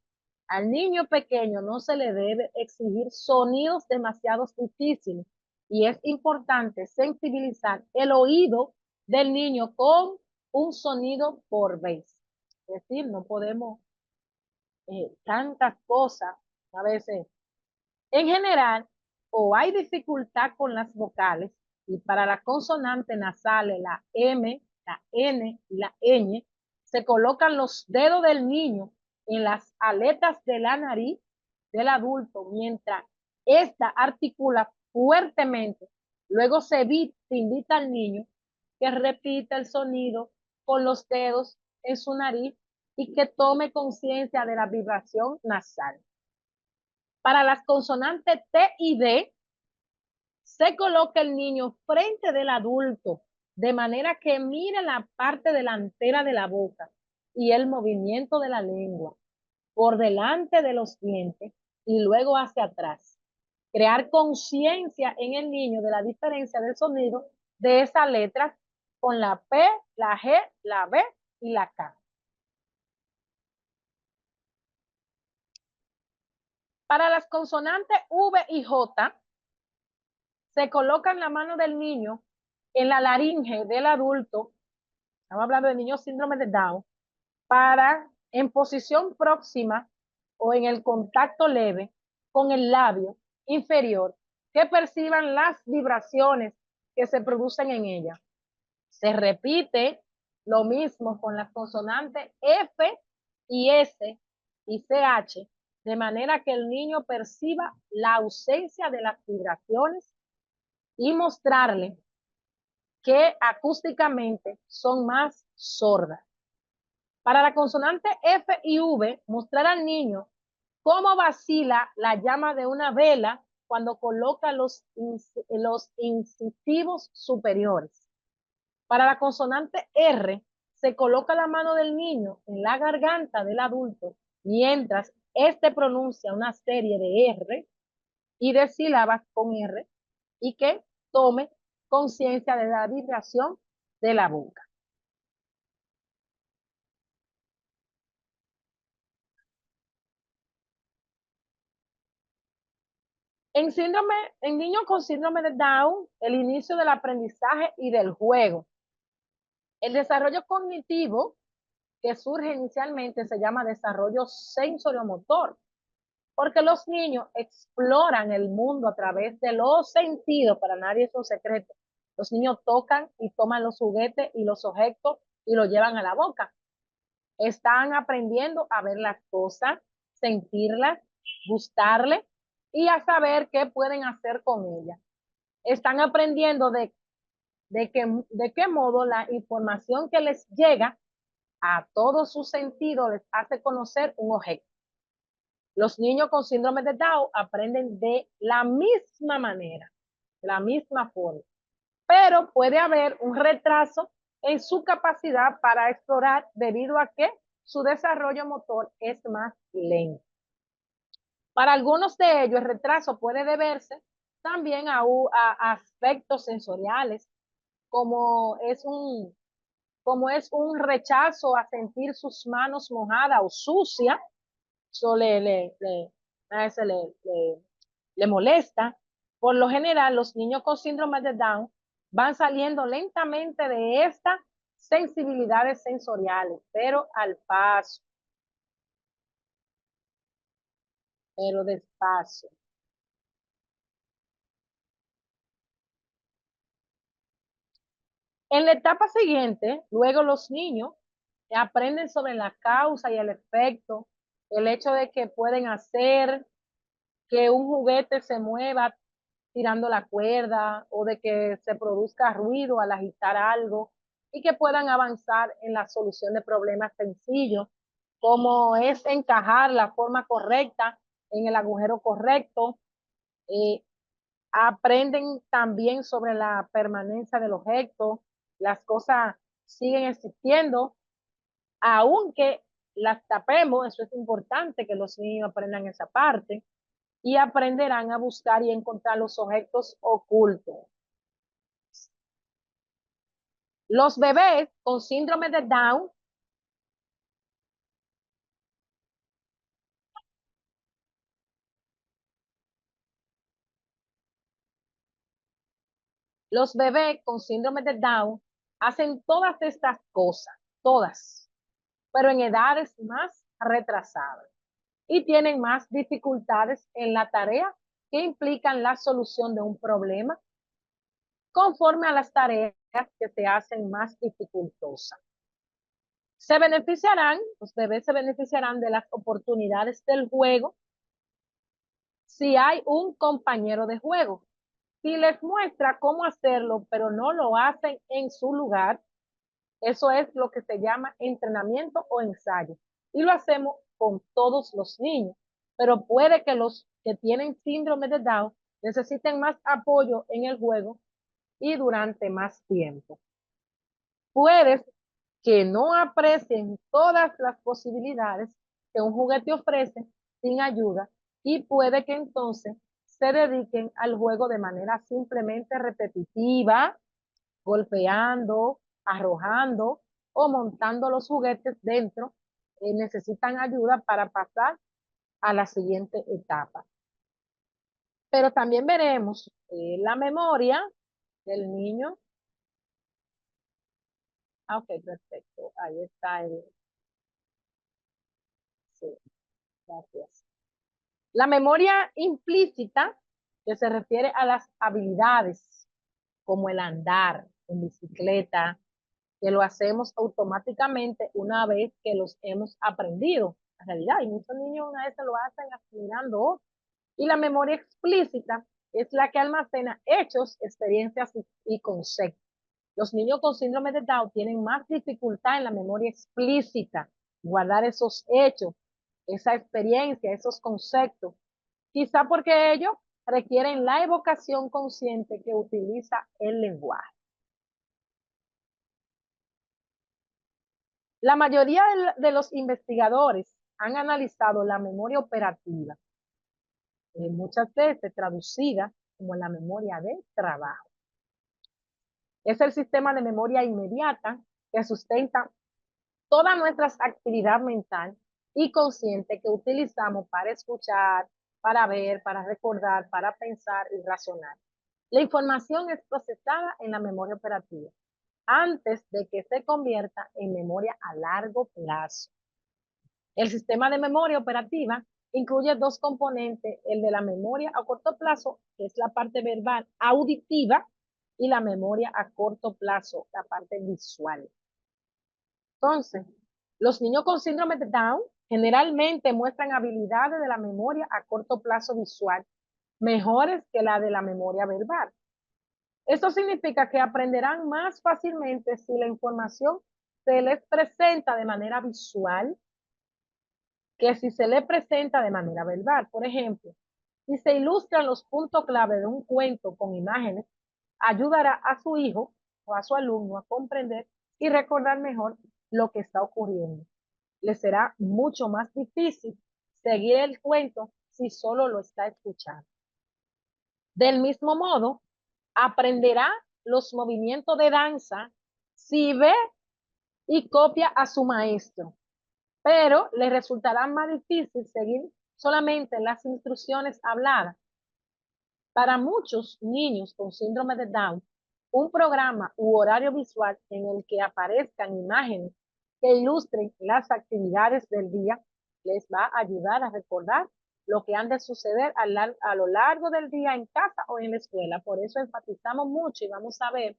Al niño pequeño no se le debe exigir sonidos demasiado difíciles y es importante sensibilizar el oído del niño con un sonido por vez. Es decir, no podemos tantas cosas a veces. En general, o hay dificultad con las vocales, y para la consonante nasales, la M, la N y la ñ, se colocan los dedos del niño en las aletas de la nariz del adulto, mientras ésta articula fuertemente. Luego se invita al niño que repita el sonido con los dedos en su nariz y que tome conciencia de la vibración nasal. Para las consonantes T y D, se coloca el niño frente del adulto, de manera que mire la parte delantera de la boca y el movimiento de la lengua, por delante de los dientes y luego hacia atrás. Crear conciencia en el niño de la diferencia del sonido de esas letras con la P, la G, la B y la K. Para las consonantes V y J, se coloca en la mano del niño en la laringe del adulto, estamos hablando de niños síndrome de Down, para en posición próxima o en el contacto leve con el labio inferior, que perciban las vibraciones que se producen en ella. Se repite lo mismo con las consonantes F y S y CH, de manera que el niño perciba la ausencia de las vibraciones y mostrarle que acústicamente son más sordas. Para la consonante F y V, mostrar al niño cómo vacila la llama de una vela cuando coloca los incisivos superiores. Para la consonante R, se coloca la mano del niño en la garganta del adulto mientras éste pronuncia una serie de R y de sílabas con R y que tome conciencia de la vibración de la boca. En, síndrome, en niños con síndrome de Down, el inicio del aprendizaje y del juego. El desarrollo cognitivo que surge inicialmente se llama desarrollo sensoriomotor, porque los niños exploran el mundo a través de los sentidos, para nadie es un secreto. Los niños tocan y toman los juguetes y los objetos y los llevan a la boca. Están aprendiendo a ver las cosas, sentirlas, gustarles y a saber qué pueden hacer con ellas. Están aprendiendo de qué modo la información que les llega a todos sus sentidos les hace conocer un objeto. Los niños con síndrome de Down aprenden de la misma manera, de la misma forma, pero puede haber un retraso en su capacidad para explorar debido a que su desarrollo motor es más lento. Para algunos de ellos, el retraso puede deberse también a aspectos sensoriales, como es un rechazo a sentir sus manos mojadas o sucias. Eso a veces le molesta. Por lo general, los niños con síndrome de Down van saliendo lentamente de estas sensibilidades sensoriales, pero al paso, pero despacio. En la etapa siguiente, luego los niños aprenden sobre la causa y el efecto, el hecho de que pueden hacer que un juguete se mueva tirando la cuerda o de que se produzca ruido al agitar algo y que puedan avanzar en la solución de problemas sencillos, como es encajar la forma correcta en el agujero correcto. Eh, Aprenden también sobre la permanencia del objeto, las cosas siguen existiendo, aunque las tapemos, eso es importante que los niños aprendan esa parte y aprenderán a buscar y encontrar los objetos ocultos. Los bebés con síndrome de Down los bebés con síndrome de Down hacen todas estas cosas, todas, pero en edades más retrasadas. y tienen más dificultades en la tarea que implican la solución de un problema conforme a las tareas que se hacen más dificultosas. Los bebés se beneficiarán de las oportunidades del juego si hay un compañero de juego. Si les muestra cómo hacerlo, pero no lo hacen en su lugar, eso es lo que se llama entrenamiento o ensayo. Y lo hacemos con todos los niños. Pero puede que los que tienen síndrome de Down necesiten más apoyo en el juego y durante más tiempo. Puedes que no aprecien todas las posibilidades que un juguete ofrece sin ayuda y puede que entonces se dediquen al juego de manera simplemente repetitiva, golpeando, arrojando o montando los juguetes dentro. Necesitan ayuda para pasar a la siguiente etapa. Pero también veremos la memoria del niño. Ok, perfecto. Ahí está el... Sí, gracias. La memoria implícita, que se refiere a las habilidades, como el andar en bicicleta, que lo hacemos automáticamente una vez que los hemos aprendido. En realidad, y muchos niños una vez se lo hacen asimilando. Y la memoria explícita es la que almacena hechos, experiencias y conceptos. Los niños con síndrome de Down tienen más dificultad en la memoria explícita, guardar esos hechos, esa experiencia, esos conceptos. Quizá porque ellos requieren la evocación consciente que utiliza el lenguaje. La mayoría de los investigadores han analizado la memoria operativa, muchas veces traducida como la memoria de trabajo. Es el sistema de memoria inmediata que sustenta toda nuestra actividad mental y consciente que utilizamos para escuchar, para ver, para recordar, para pensar y razonar. La información es procesada en la memoria operativa antes de que se convierta en memoria a largo plazo. El sistema de memoria operativa incluye dos componentes, el de la memoria a corto plazo, que es la parte verbal auditiva, y la memoria a corto plazo, la parte visual. Entonces, los niños con síndrome de Down generalmente muestran habilidades de la memoria a corto plazo visual mejores que la de la memoria verbal. Esto significa que aprenderán más fácilmente si la información se les presenta de manera visual que si se le presenta de manera verbal. Por ejemplo, si se ilustran los puntos clave de un cuento con imágenes, ayudará a su hijo o a su alumno a comprender y recordar mejor lo que está ocurriendo. Le será mucho más difícil seguir el cuento si solo lo está escuchando. Del mismo modo, aprenderá los movimientos de danza si ve y copia a su maestro, pero le resultará más difícil seguir solamente las instrucciones habladas. Para muchos niños con síndrome de Down, un programa u horario visual en el que aparezcan imágenes que ilustren las actividades del día les va a ayudar a recordar lo que han de suceder a lo largo del día en casa o en la escuela. Por eso enfatizamos mucho y vamos a ver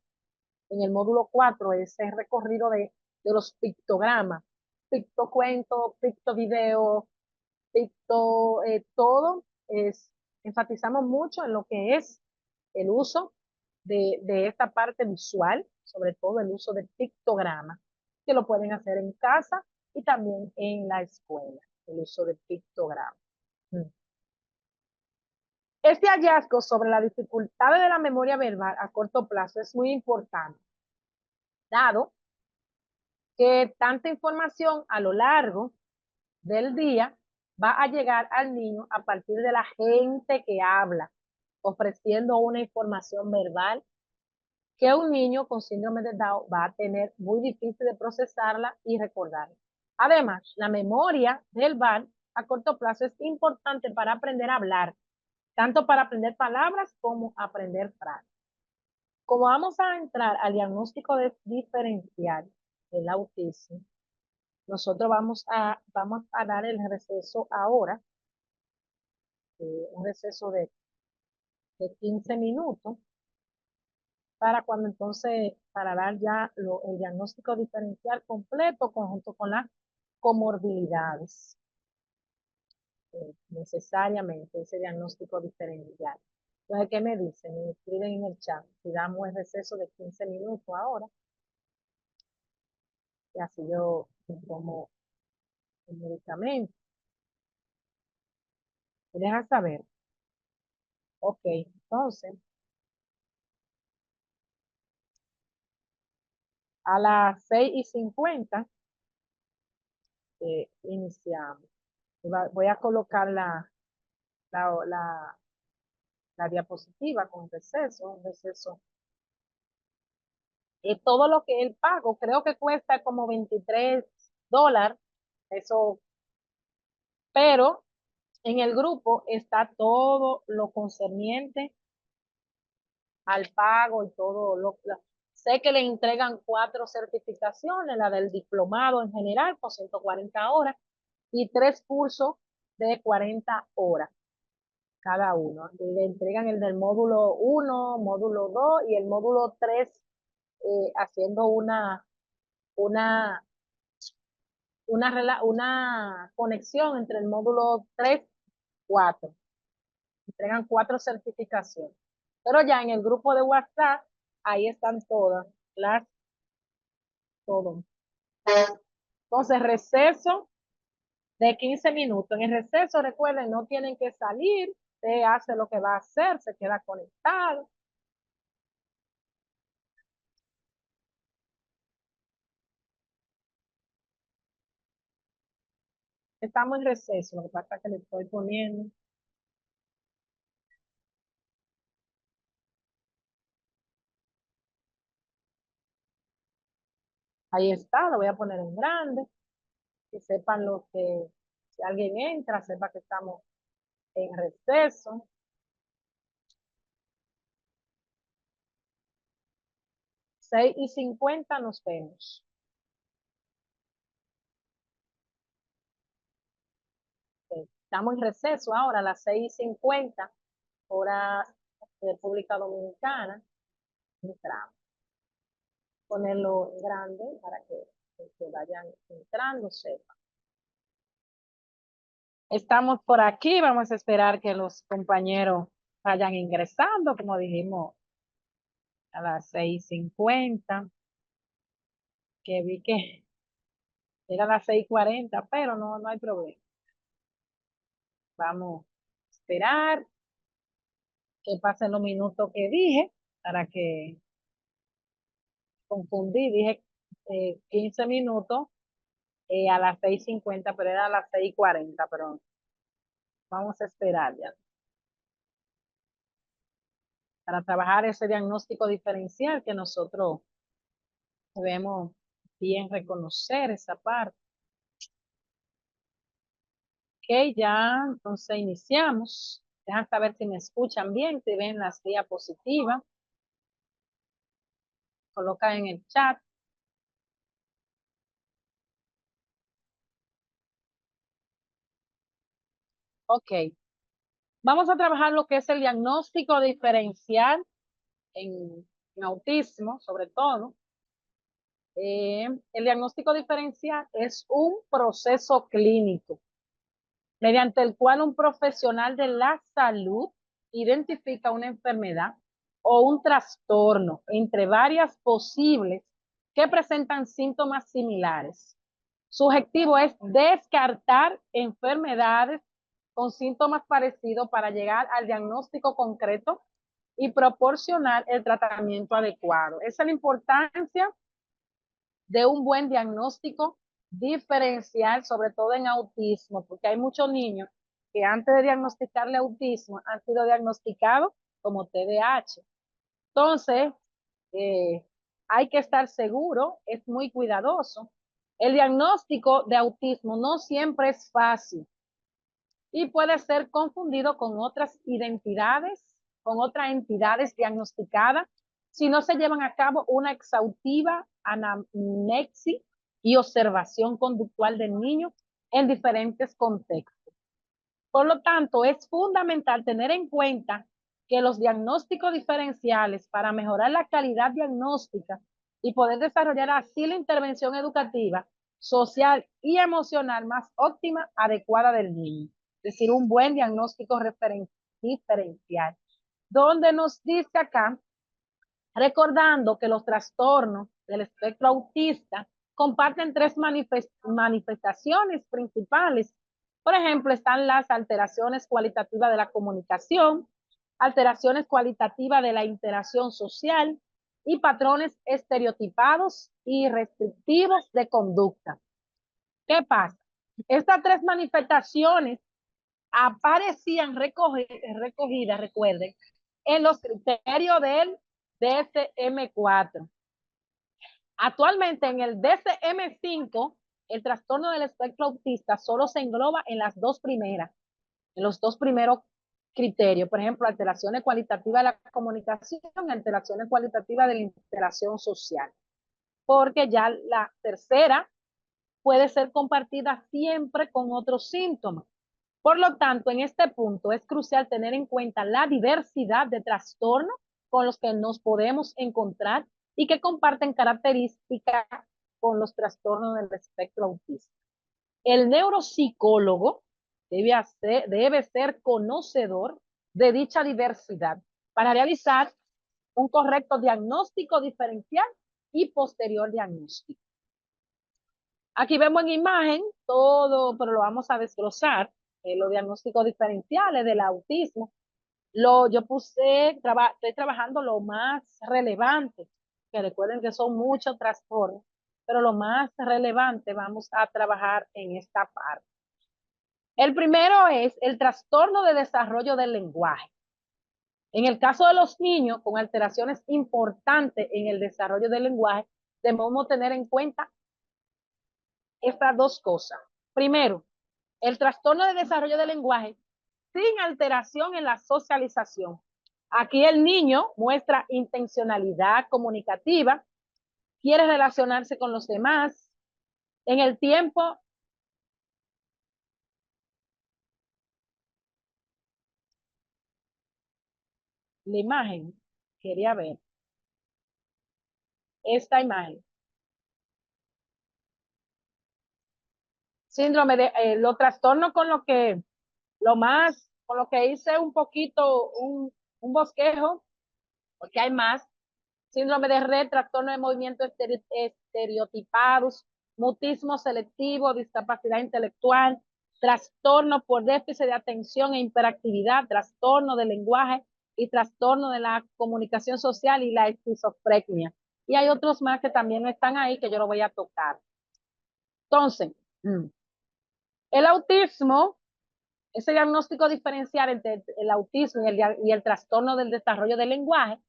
en el módulo 4 ese recorrido de los pictogramas, pictocuento, pictovideo, todo es, enfatizamos mucho en lo que es el uso de esta parte visual, sobre todo el uso de pictogramas, que lo pueden hacer en casa y también en la escuela, el uso de pictogramas. Este hallazgo sobre la dificultad de la memoria verbal a corto plazo es muy importante, dado que tanta información a lo largo del día va a llegar al niño a partir de la gente que habla, ofreciendo una información verbal que un niño con síndrome de Down va a tener muy difícil de procesarla y recordarla. Además, la memoria verbal a corto plazo es importante para aprender a hablar, tanto para aprender palabras como aprender frases. Como vamos a entrar al diagnóstico diferencial del autismo, nosotros vamos a dar el receso ahora, un receso de 15 minutos, para dar ya el diagnóstico diferencial completo conjunto con las comorbilidades, necesariamente ese diagnóstico diferencial. Entonces, ¿qué me dicen? Me escriben en el chat. Si damos el receso de 15 minutos ahora, y así yo tomo el medicamento. ¿Me dejan saber? Ok, entonces, a las 6:50 iniciamos. Voy a colocar la, la, la diapositiva con receso, un receso. Todo lo que él pago, creo que cuesta como $23, eso, pero en el grupo está todo lo concerniente al pago y todo sé que le entregan 4 certificaciones, la del diplomado en general con 140 horas y 3 cursos de 40 horas cada uno. Y le entregan el del módulo 1, módulo 2 y el módulo 3, haciendo una, una conexión entre el módulo 3 y 4. Entregan 4 certificaciones. Pero ya en el grupo de WhatsApp, ahí están todas todo. Entonces, receso de 15 minutos. En el receso, recuerden, no tienen que salir, usted hace lo que va a hacer, se queda conectado. Estamos en receso, lo que pasa es que le estoy poniendo. Ahí está, lo voy a poner en grande, que sepan lo que, si alguien entra, sepa que estamos en receso. 6:50 nos vemos. Estamos en receso ahora a las 6:50, hora de República Dominicana. Entramos. Ponerlo grande para que vayan entrando, sepan. Estamos por aquí, vamos a esperar que los compañeros vayan ingresando, como dijimos, a las 6:50, que vi que era a las 6:40, pero no hay problema. Vamos a esperar que pasen los minutos que dije, para que confundí, dije 15 minutos a las 6:50, pero era a las 6:40, pero vamos a esperar ya para trabajar ese diagnóstico diferencial que nosotros debemos bien reconocer esa parte. Ok, ya entonces iniciamos. Dejan saber si me escuchan bien, si ven las diapositivas. Coloca en el chat. Ok, vamos a trabajar lo que es el diagnóstico diferencial en autismo, sobre todo. El diagnóstico diferencial es un proceso clínico mediante el cual un profesional de la salud identifica una enfermedad o un trastorno entre varias posibles que presentan síntomas similares. Su objetivo es descartar enfermedades con síntomas parecidos para llegar al diagnóstico concreto y proporcionar el tratamiento adecuado. Esa es la importancia de un buen diagnóstico diferencial, sobre todo en autismo, porque hay muchos niños que antes de diagnosticarle autismo han sido diagnosticados como TDAH. Entonces, hay que estar seguro, es muy cuidadoso. El diagnóstico de autismo no siempre es fácil y puede ser confundido con otras identidades, con otras entidades diagnosticadas, si no se llevan a cabo una exhaustiva anamnesis y observación conductual del niño en diferentes contextos. Por lo tanto, es fundamental tener en cuenta que los diagnósticos diferenciales para mejorar la calidad diagnóstica y poder desarrollar así la intervención educativa, social y emocional más óptima, adecuada del niño. Es decir, un buen diagnóstico diferencial. Donde nos dice acá, recordando que los trastornos del espectro autista comparten tres manifestaciones principales. Por ejemplo, están las alteraciones cualitativas de la comunicación, alteraciones cualitativas de la interacción social y patrones estereotipados y restrictivos de conducta. ¿Qué pasa? Estas tres manifestaciones aparecían recogidas, recuerden, en los criterios del DSM-4. Actualmente en el DSM-5, el trastorno del espectro autista solo se engloba en las dos primeras, en los dos primeros criterios. Por ejemplo, alteraciones cualitativas de la comunicación, alteraciones cualitativas de la interacción social. Porque ya la tercera puede ser compartida siempre con otros síntomas. Por lo tanto, en este punto es crucial tener en cuenta la diversidad de trastornos con los que nos podemos encontrar y que comparten características con los trastornos del espectro autista. El neuropsicólogo debe ser conocedor de dicha diversidad para realizar un correcto diagnóstico diferencial y posterior diagnóstico. Aquí vemos en imagen todo, pero lo vamos a desglosar, los diagnósticos diferenciales del autismo. Yo estoy trabajando lo más relevante, que recuerden que son muchos trastornos, pero lo más relevante vamos a trabajar en esta parte. El primero es el trastorno de desarrollo del lenguaje. En el caso de los niños con alteraciones importantes en el desarrollo del lenguaje, debemos tener en cuenta estas dos cosas. Primero, el trastorno de desarrollo del lenguaje sin alteración en la socialización. Aquí el niño muestra intencionalidad comunicativa, quiere relacionarse con los demás. En el tiempo, la imagen, quería ver esta imagen. Síndrome de los trastornos con lo que hice un poquito un bosquejo, porque hay más. Síndrome de Rett, trastorno de movimiento estereotipados, mutismo selectivo, discapacidad intelectual, trastorno por déficit de atención e hiperactividad, trastorno del lenguaje y trastorno de la comunicación social y la esquizofrenia. Y hay otros más que también están ahí que yo lo voy a tocar. Entonces, el autismo, ese diagnóstico diferencial entre el autismo y el trastorno del desarrollo del lenguaje.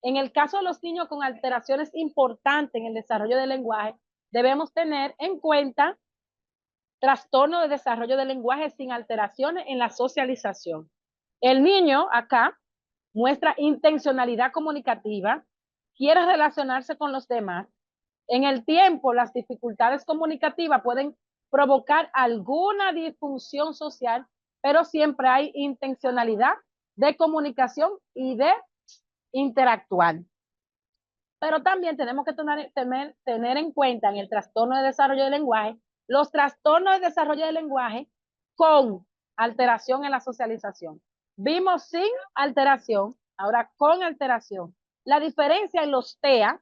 En el caso de los niños con alteraciones importantes en el desarrollo del lenguaje, debemos tener en cuenta trastorno de desarrollo del lenguaje sin alteraciones en la socialización. El niño acá muestra intencionalidad comunicativa, quiere relacionarse con los demás. En el tiempo, las dificultades comunicativas pueden provocar alguna disfunción social, pero siempre hay intencionalidad de comunicación y de interactuar. Pero también tenemos que tener en cuenta en el trastorno de desarrollo del lenguaje, los trastornos de desarrollo del lenguaje con alteración en la socialización. Vimos sin alteración, ahora con alteración. La diferencia en los TEA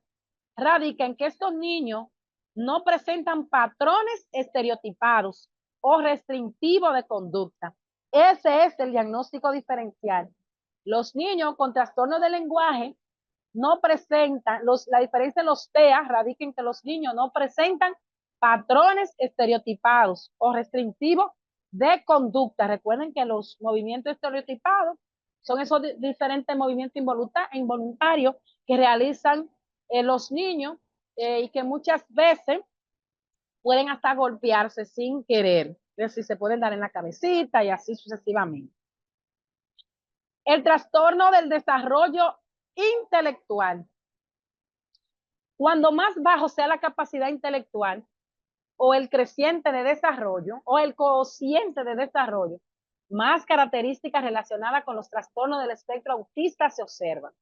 radica en que estos niños no presentan patrones estereotipados o restrictivos de conducta. Ese es el diagnóstico diferencial. Los niños con trastorno de lenguaje no presentan, la diferencia en los TEA radica en que los niños no presentan patrones estereotipados o restrictivos de conducta. Recuerden que los movimientos estereotipados son esos diferentes movimientos involuntarios que realizan los niños y que muchas veces pueden hasta golpearse sin querer. Es decir, se pueden dar en la cabecita y así sucesivamente. El trastorno del desarrollo intelectual. Cuando más bajo sea la capacidad intelectual, o el creciente de desarrollo o el cociente de desarrollo, más características relacionadas con los trastornos del espectro autista se observan.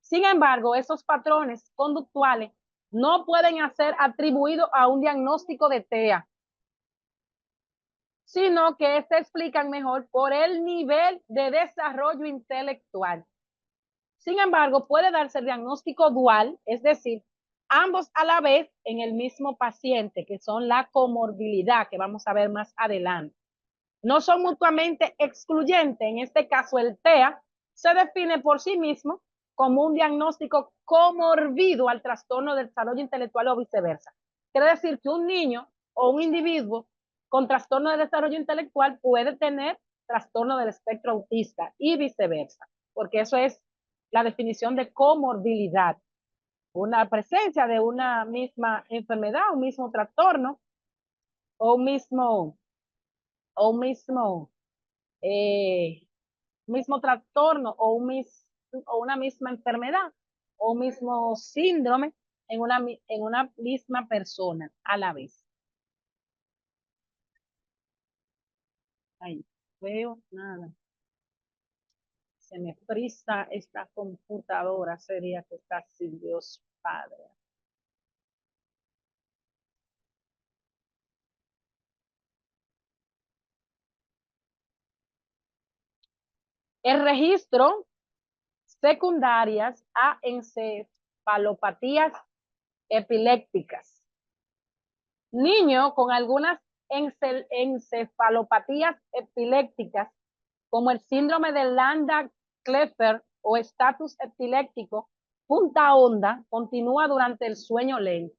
Sin embargo, esos patrones conductuales no pueden ser atribuidos a un diagnóstico de TEA, sino que se explican mejor por el nivel de desarrollo intelectual. Sin embargo, puede darse el diagnóstico dual, es decir, ambos a la vez en el mismo paciente, que son la comorbilidad, que vamos a ver más adelante. No son mutuamente excluyentes. En este caso, el TEA se define por sí mismo como un diagnóstico comorbido al trastorno del desarrollo intelectual o viceversa. Quiere decir que un niño o un individuo con trastorno de desarrollo intelectual puede tener trastorno del espectro autista y viceversa, porque eso es la definición de comorbilidad, una presencia de una misma enfermedad, un mismo trastorno o un mismo eh, mismo trastorno o una misma enfermedad o un mismo síndrome en una misma persona a la vez. Ay, veo nada. Se me frisa esta computadora, sería que está sin Dios Padre. El registro secundarias a encefalopatías epilépticas. Niños con algunas encefalopatías epilépticas, como el síndrome de Landa-Kleffer o estatus epiléptico, punta onda, continúa durante el sueño lento.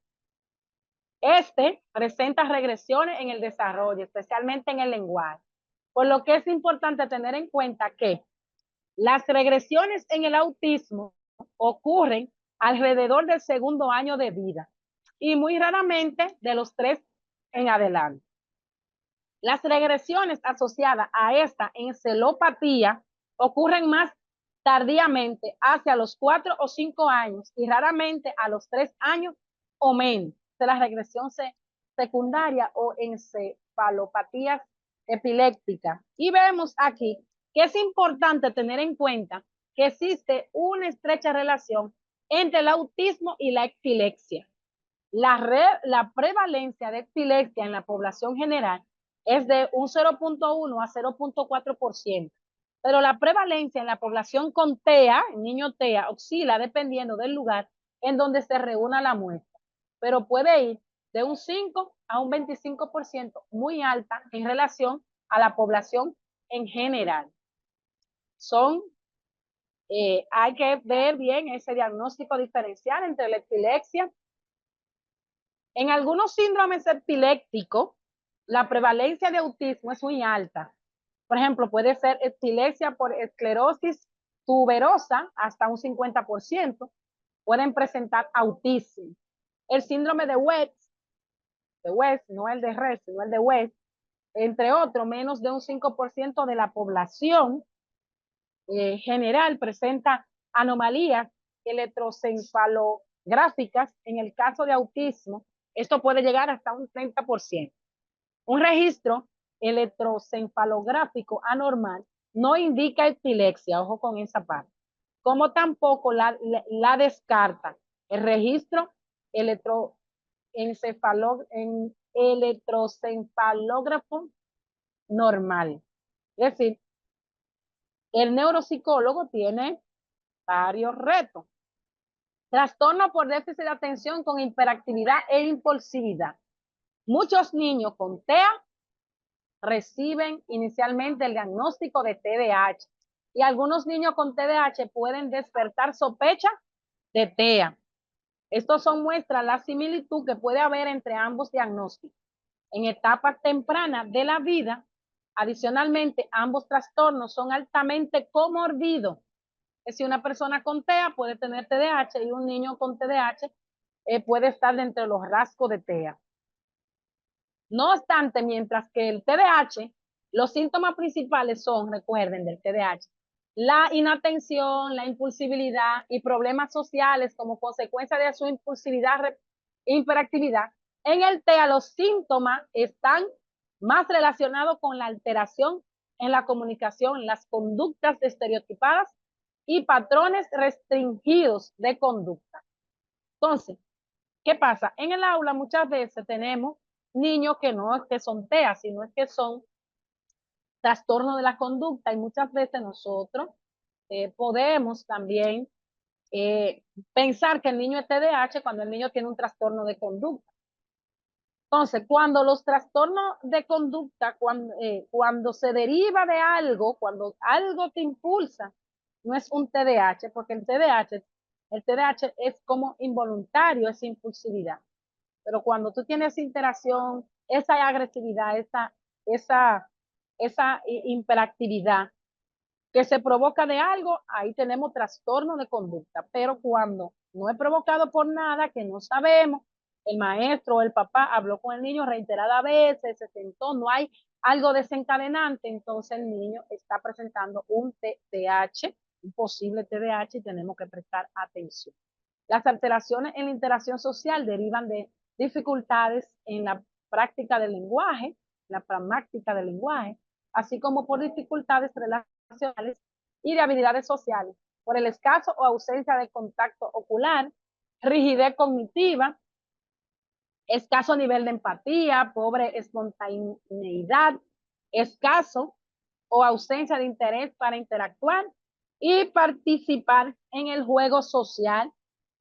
Este presenta regresiones en el desarrollo, especialmente en el lenguaje, por lo que es importante tener en cuenta que las regresiones en el autismo ocurren alrededor del segundo año de vida y muy raramente de los 3 en adelante. Las regresiones asociadas a esta encefalopatía ocurren más tardíamente, hacia los 4 o 5 años y raramente a los 3 años o menos de la regresión secundaria o encefalopatías epilépticas. Y vemos aquí que es importante tener en cuenta que existe una estrecha relación entre el autismo y la epilepsia. La prevalencia de epilepsia en la población general es de un 0.1 a 0.4%, pero la prevalencia en la población con TEA, niño TEA, oscila dependiendo del lugar en donde se reúna la muestra, pero puede ir de un 5 a un 25%, muy alta en relación a la población en general. Hay que ver bien ese diagnóstico diferencial entre la epilepsia. En algunos síndromes epilépticos, la prevalencia de autismo es muy alta. Por ejemplo, puede ser epilepsia por esclerosis tuberosa hasta un 50%. Pueden presentar autismo. El síndrome de West, no el de Rett, sino el de West, entre otros, menos de un 5% de la población general presenta anomalías electroencefalográficas. En el caso de autismo, esto puede llegar hasta un 30%. Un registro electroencefalográfico anormal no indica epilepsia, ojo con esa parte, como tampoco la descarta. El registro electroencefalógrafo normal. Es decir, el neuropsicólogo tiene varios retos. Trastorno por déficit de atención con hiperactividad e impulsividad. Muchos niños con TEA reciben inicialmente el diagnóstico de TDAH y algunos niños con TDAH pueden despertar sospecha de TEA. Estos son muestras la similitud que puede haber entre ambos diagnósticos. En etapas tempranas de la vida, adicionalmente, ambos trastornos son altamente comorbidos. Es decir, una persona con TEA puede tener TDAH y un niño con TDAH puede estar dentro de los rasgos de TEA. No obstante, mientras que el TDAH, los síntomas principales son, recuerden, del TDAH, la inatención, la impulsibilidad y problemas sociales como consecuencia de su impulsividad, hiperactividad, En el TEA los síntomas están más relacionados con la alteración en la comunicación, las conductas estereotipadas y patrones restringidos de conducta. Entonces, ¿qué pasa? En el aula muchas veces tenemos niños que no es que son TEA, sino es que son trastornos de la conducta y muchas veces nosotros podemos también pensar que el niño es TDAH cuando el niño tiene un trastorno de conducta. Entonces, cuando los trastornos de conducta, cuando se deriva de algo, cuando algo te impulsa, no es un TDAH, porque el TDAH es como involuntario, es impulsividad. Pero cuando tú tienes interacción, esa agresividad, esa, esa hiperactividad que se provoca de algo, ahí tenemos trastorno de conducta. Pero cuando no es provocado por nada, que no sabemos, el maestro o el papá habló con el niño reiteradas veces, se sentó, no hay algo desencadenante, entonces el niño está presentando un TDAH, un posible TDAH, y tenemos que prestar atención. Las alteraciones en la interacción social derivan de dificultades en la práctica del lenguaje, la pragmática del lenguaje, así como por dificultades relacionales y de habilidades sociales, por el escaso o ausencia de contacto ocular, rigidez cognitiva, escaso nivel de empatía, pobre espontaneidad, escaso o ausencia de interés para interactuar y participar en el juego social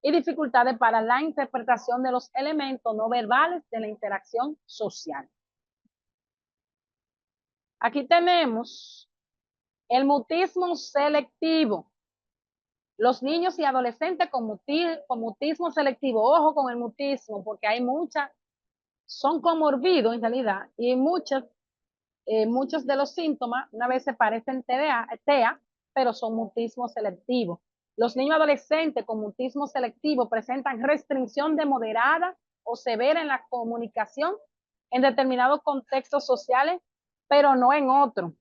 y dificultades para la interpretación de los elementos no verbales de la interacción social. Aquí tenemos el mutismo selectivo. Los niños y adolescentes con mutismo selectivo. Ojo con el mutismo, porque hay muchas, son comorbidos en realidad, y muchos de los síntomas una vez se parecen TEA, pero son mutismo selectivo. Los niños adolescentes con mutismo selectivo presentan restricción de moderada o severa en la comunicación en determinados contextos sociales, pero no en otros.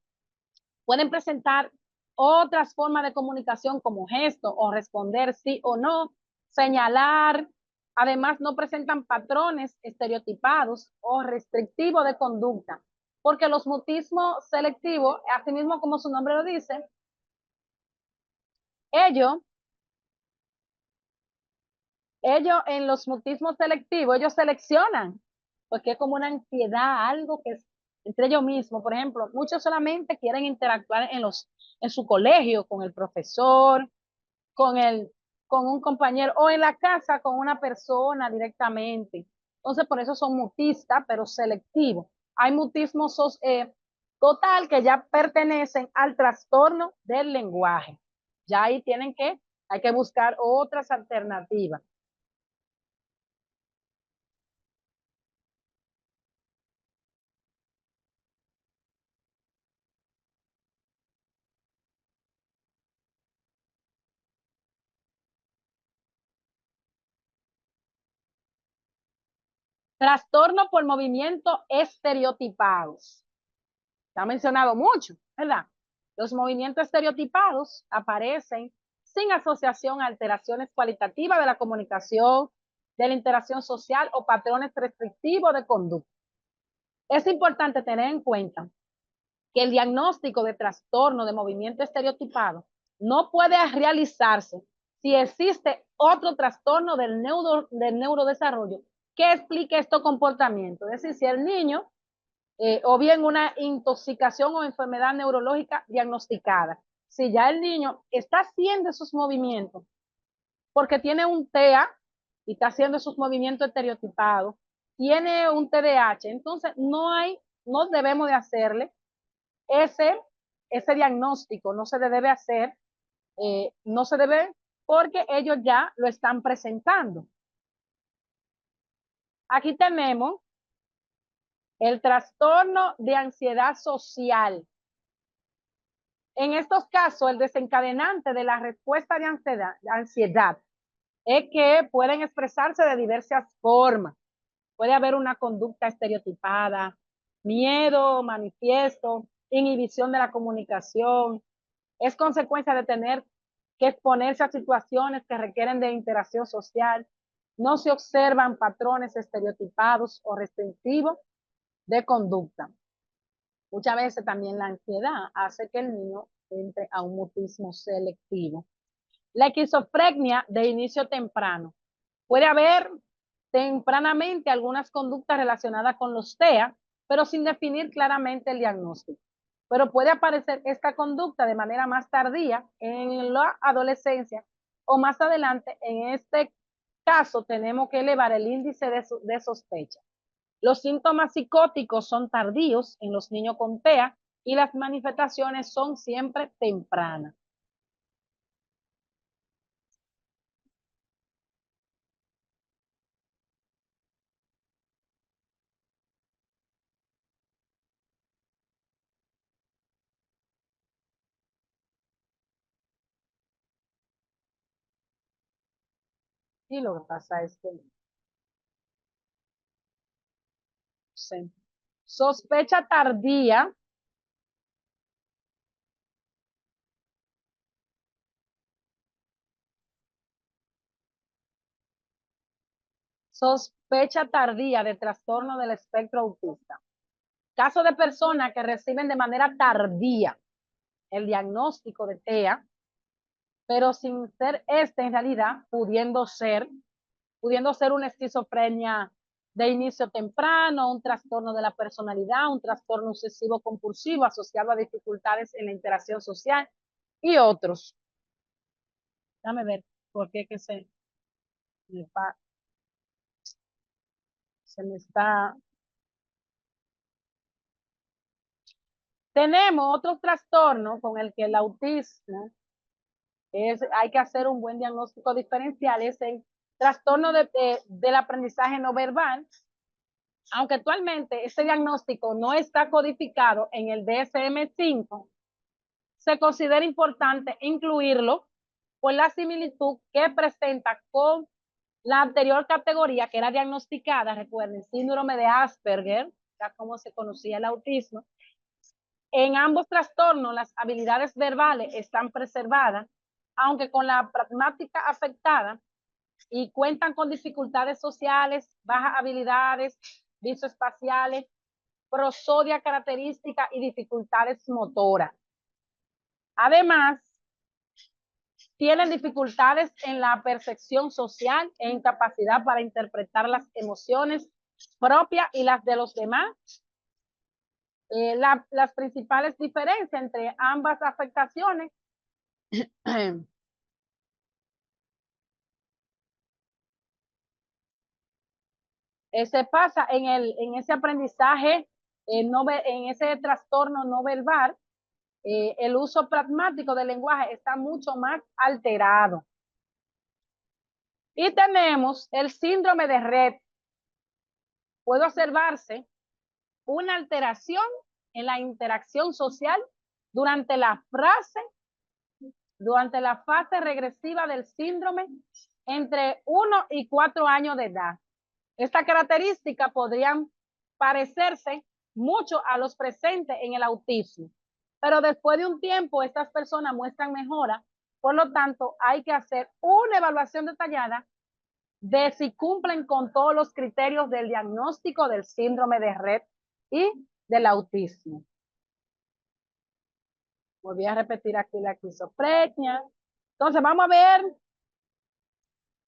Pueden presentar otras formas de comunicación como gestos o responder sí o no, señalar. Además, no presentan patrones estereotipados o restrictivos de conducta, porque los mutismos selectivos, así mismo como su nombre lo dice, ellos, ellos en los mutismos selectivos, ellos seleccionan, porque es como una ansiedad, algo que es entre ellos mismos. Por ejemplo, muchos solamente quieren interactuar en su colegio, con el profesor, con, el, con un compañero o en la casa con una persona directamente. Entonces, por eso son mutistas, pero selectivos. Hay mutismos total que ya pertenecen al trastorno del lenguaje. Ya ahí hay que buscar otras alternativas. Trastorno por movimiento estereotipados. Se ha mencionado mucho, ¿verdad? Los movimientos estereotipados aparecen sin asociación a alteraciones cualitativas de la comunicación, de la interacción social o patrones restrictivos de conducta. Es importante tener en cuenta que el diagnóstico de trastorno de movimiento estereotipado no puede realizarse si existe otro trastorno del neurodesarrollo que explique estos comportamientos. Es decir, si el niño o bien una intoxicación o enfermedad neurológica diagnosticada. Si ya el niño está haciendo esos movimientos porque tiene un TEA y está haciendo esos movimientos estereotipados, tiene un TDAH, entonces no debemos de hacerle ese, ese diagnóstico, no se le debe hacer, no se debe porque ellos ya lo están presentando. Aquí tenemos el trastorno de ansiedad social. En estos casos, el desencadenante de la respuesta de ansiedad es que pueden expresarse de diversas formas. Puede haber una conducta estereotipada, miedo manifiesto, inhibición de la comunicación. Es consecuencia de tener que exponerse a situaciones que requieren de interacción social. No se observan patrones estereotipados o restrictivos de conducta. Muchas veces también la ansiedad hace que el niño entre a un mutismo selectivo. La esquizofrenia de inicio temprano. Puede haber tempranamente algunas conductas relacionadas con los TEA, pero sin definir claramente el diagnóstico. Pero puede aparecer esta conducta de manera más tardía en la adolescencia o más adelante. En este caso tenemos que elevar el índice de sospecha. Los síntomas psicóticos son tardíos en los niños con TEA y las manifestaciones son siempre tempranas. Y lo que pasa es que sí. Sospecha tardía. Sospecha tardía de trastorno del espectro autista. Caso de personas que reciben de manera tardía el diagnóstico de TEA, pero sin ser este en realidad, pudiendo ser una esquizofrenia de inicio temprano, un trastorno de la personalidad, un trastorno obsesivo compulsivo asociado a dificultades en la interacción social y otros. Déjame ver por qué que me, se me está. Tenemos otro trastorno con el que el autismo hay que hacer un buen diagnóstico diferencial, es el trastorno del aprendizaje no verbal, aunque actualmente este diagnóstico no está codificado en el DSM-5, se considera importante incluirlo por la similitud que presenta con la anterior categoría que era diagnosticada, recuerden, síndrome de Asperger, ya como se conocía el autismo. En ambos trastornos las habilidades verbales están preservadas, aunque con la pragmática afectada, y cuentan con dificultades sociales, bajas habilidades visoespaciales, prosodia característica y dificultades motoras. Además, tienen dificultades en la percepción social e incapacidad para interpretar las emociones propias y las de los demás. Las principales diferencias entre ambas afectaciones se pasa en ese aprendizaje, en ese trastorno no verbal. El uso pragmático del lenguaje está mucho más alterado. Y tenemos el síndrome de Rett. Puede observarse una alteración en la interacción social durante la fase regresiva del síndrome entre 1 y 4 años de edad. Esta característica podrían parecerse mucho a los presentes en el autismo, pero después de un tiempo estas personas muestran mejora. Por lo tanto, hay que hacer una evaluación detallada de si cumplen con todos los criterios del diagnóstico del síndrome de Rett y del autismo. Volví a repetir aquí la esquizofrenia. Entonces, vamos a ver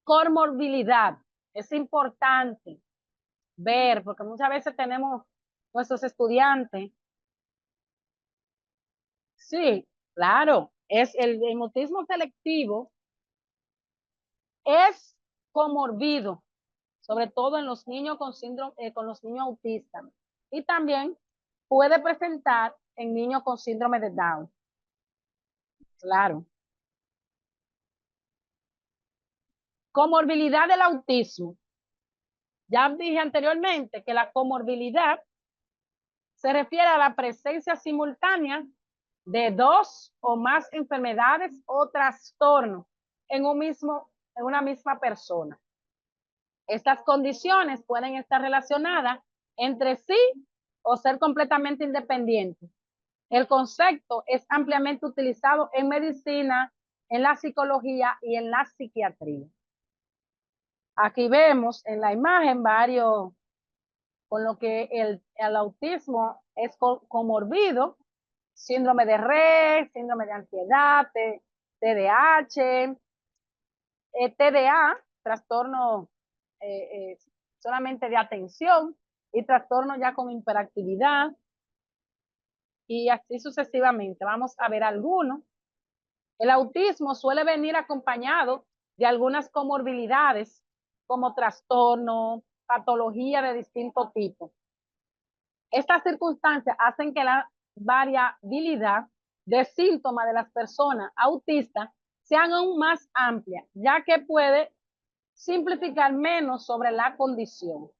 comorbilidad. Es importante ver, porque muchas veces tenemos nuestros estudiantes. Sí, claro, es el mutismo selectivo, es comorbido, sobre todo en los niños con síndrome, con los niños autistas, y también puede presentar en niños con síndrome de Down. Claro. Comorbilidad del autismo. Ya dije anteriormente que la comorbilidad se refiere a la presencia simultánea de dos o más enfermedades o trastornos en una misma persona. Estas condiciones pueden estar relacionadas entre sí o ser completamente independientes. El concepto es ampliamente utilizado en medicina, en la psicología y en la psiquiatría. Aquí vemos en la imagen varios, con lo que el autismo es comorbido, síndrome de Rett, síndrome de ansiedad, TDAH, TDA, trastorno solamente de atención, y trastorno ya con hiperactividad, y así sucesivamente. Vamos a ver algunos. El autismo suele venir acompañado de algunas comorbilidades como trastorno, patología de distinto tipo. Estas circunstancias hacen que la variabilidad de síntomas de las personas autistas sean aún más amplia, ya que puede simplificar menos sobre la condición.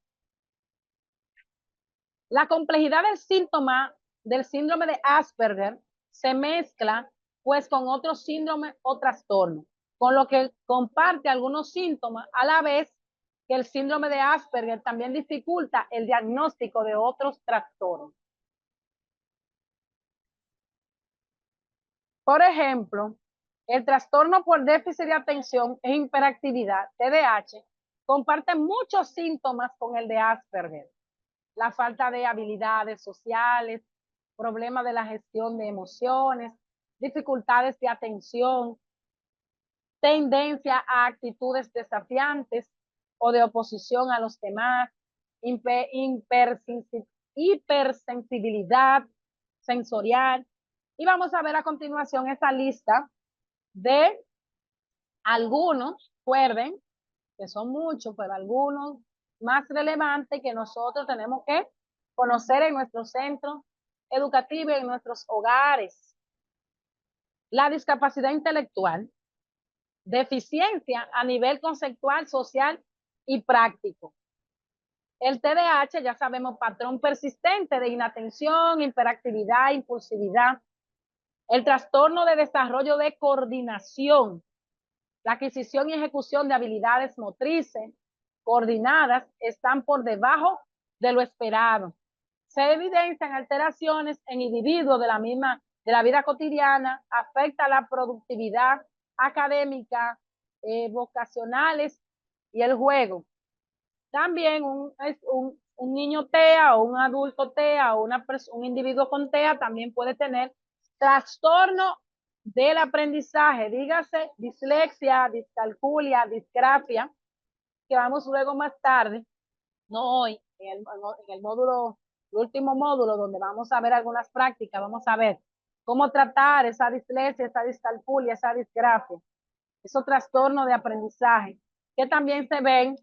La complejidad del síntoma del síndrome de Asperger se mezcla pues con otros síndromes o trastornos, con lo que comparte algunos síntomas a la vez que el síndrome de Asperger también dificulta el diagnóstico de otros trastornos. Por ejemplo, el trastorno por déficit de atención e hiperactividad, TDAH, comparte muchos síntomas con el de Asperger. La falta de habilidades sociales, problemas de la gestión de emociones, dificultades de atención, tendencia a actitudes desafiantes o de oposición a los demás, hipersensibilidad sensorial. Y vamos a ver a continuación esa lista de algunos, recuerden que son muchos, pero algunos más relevantes que nosotros tenemos que conocer en nuestros centros educativos y en nuestros hogares. La discapacidad intelectual, deficiencia a nivel conceptual, social y práctico. El TDAH, ya sabemos, patrón persistente de inatención, hiperactividad, impulsividad. El trastorno de desarrollo de coordinación, la adquisición y ejecución de habilidades motrices coordinadas están por debajo de lo esperado. Se evidencian alteraciones en individuos de la vida cotidiana, afecta la productividad académica, vocacionales y el juego. También un niño TEA o un adulto TEA o un individuo con TEA también puede tener trastorno del aprendizaje, dígase dislexia, discalculia, disgrafia, que vamos luego más tarde, no hoy, en el módulo, el último módulo donde vamos a ver algunas prácticas, vamos a ver cómo tratar esa dislexia, esa discalculia, esa disgrafia, esos trastornos de aprendizaje, que también se ven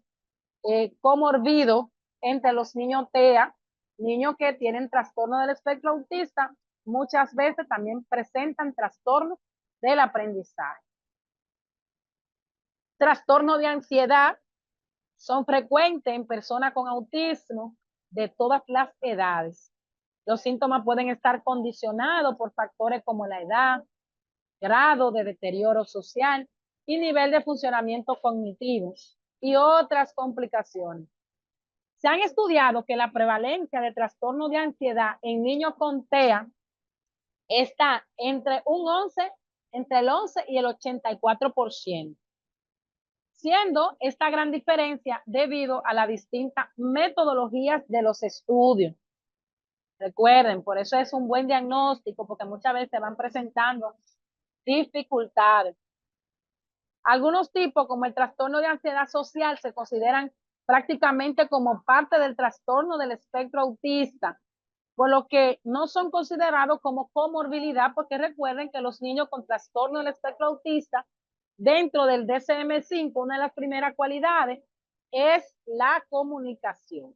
comorbido entre los niños TEA, niños que tienen trastorno del espectro autista, muchas veces también presentan trastornos del aprendizaje. Trastorno de ansiedad son frecuentes en personas con autismo de todas las edades. Los síntomas pueden estar condicionados por factores como la edad, grado de deterioro social y nivel de funcionamiento cognitivo y otras complicaciones. Se han estudiado que la prevalencia de trastorno de ansiedad en niños con TEA está entre el 11 y el 84%, siendo esta gran diferencia debido a las distintas metodologías de los estudios. Recuerden, por eso es un buen diagnóstico, porque muchas veces se van presentando dificultades. Algunos tipos, como el trastorno de ansiedad social, se consideran prácticamente como parte del trastorno del espectro autista, por lo que no son considerados como comorbilidad, porque recuerden que los niños con trastorno del espectro autista, dentro del DSM-5, una de las primeras cualidades es la comunicación.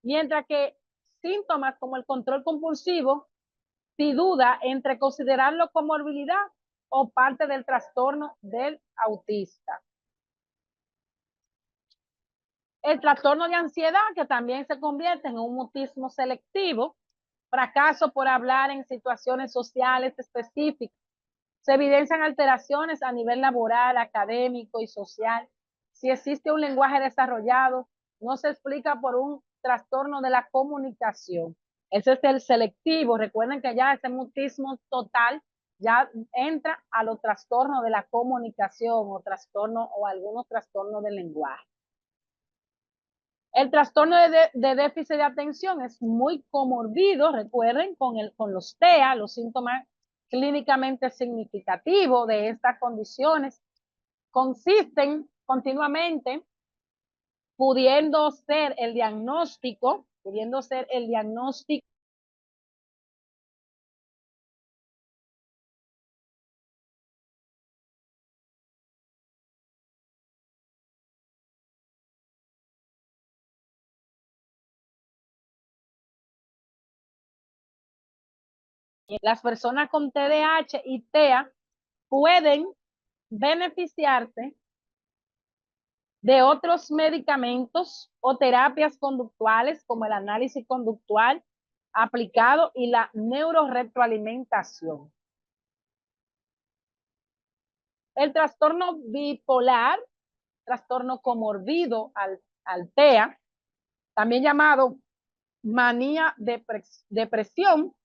Mientras que síntomas como el control compulsivo, si duda entre considerarlo comorbilidad o parte del trastorno del autista. El trastorno de ansiedad, que también se convierte en un mutismo selectivo, fracaso por hablar en situaciones sociales específicas. Se evidencian alteraciones a nivel laboral, académico y social. Si existe un lenguaje desarrollado, no se explica por un trastorno de la comunicación. Ese es el selectivo. Recuerden que ya ese mutismo total ya entra a los trastornos de la comunicación o trastorno o algunos trastornos del lenguaje. El trastorno de déficit de atención es muy comorbido, recuerden, con los TEA, los síntomas clínicamente significativos de estas condiciones consisten continuamente pudiendo ser el diagnóstico las personas con TDAH y TEA pueden beneficiarse de otros medicamentos o terapias conductuales como el análisis conductual aplicado y la neuroretroalimentación. El trastorno bipolar, trastorno comorbido al TEA, también llamado manía depresión,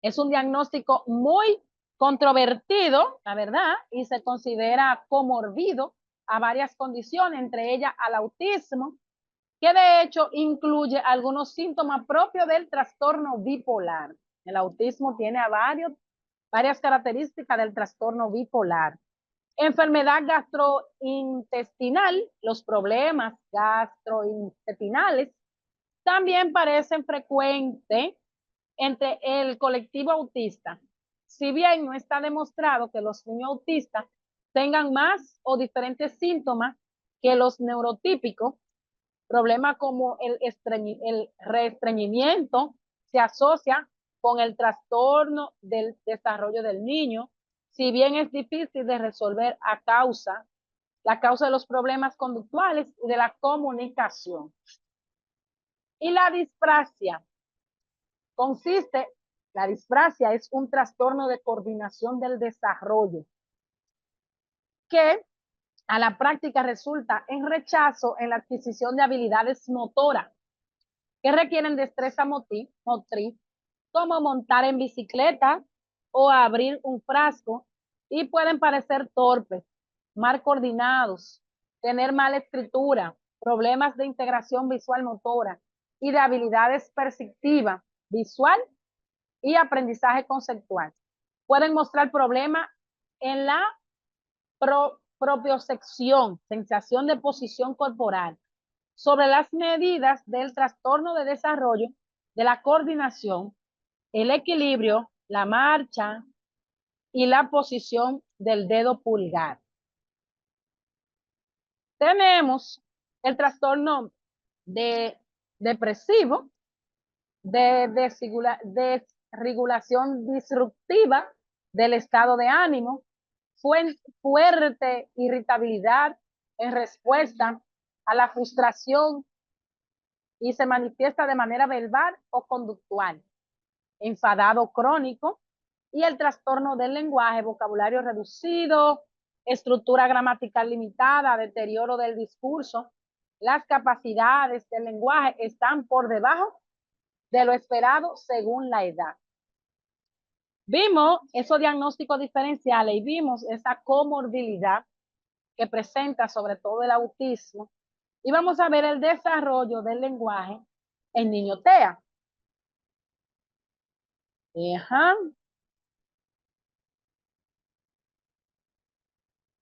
es un diagnóstico muy controvertido, la verdad, y se considera comorbido a varias condiciones, entre ellas al autismo, que de hecho incluye algunos síntomas propios del trastorno bipolar. El autismo tiene varias características del trastorno bipolar. Enfermedad gastrointestinal, los problemas gastrointestinales también parecen frecuentes entre el colectivo autista. Si bien no está demostrado que los niños autistas tengan más o diferentes síntomas que los neurotípicos, problemas como el reestreñimiento se asocia con el trastorno del desarrollo del niño, si bien es difícil de resolver la causa de los problemas conductuales y de la comunicación. Y la disprasia la disprasia es un trastorno de coordinación del desarrollo que a la práctica resulta en rechazo en la adquisición de habilidades motoras que requieren destreza motriz, como montar en bicicleta o abrir un frasco, y pueden parecer torpes, mal coordinados, tener mala escritura, problemas de integración visual motora y de habilidades perceptiva, visual y aprendizaje conceptual. Pueden mostrar problemas en la propiocepción, sensación de posición corporal, sobre las medidas del trastorno de desarrollo de la coordinación, el equilibrio, la marcha y la posición del dedo pulgar. Tenemos el trastorno depresivo, de desregulación disruptiva del estado de ánimo, fuerte irritabilidad en respuesta a la frustración y se manifiesta de manera verbal o conductual, enfadado crónico, y el trastorno del lenguaje, vocabulario reducido, estructura gramatical limitada, deterioro del discurso. Las capacidades del lenguaje están por debajo de lo esperado según la edad. Vimos esos diagnósticos diferenciales y vimos esa comorbilidad que presenta sobre todo el autismo, y vamos a ver el desarrollo del lenguaje en niño TEA. Ajá.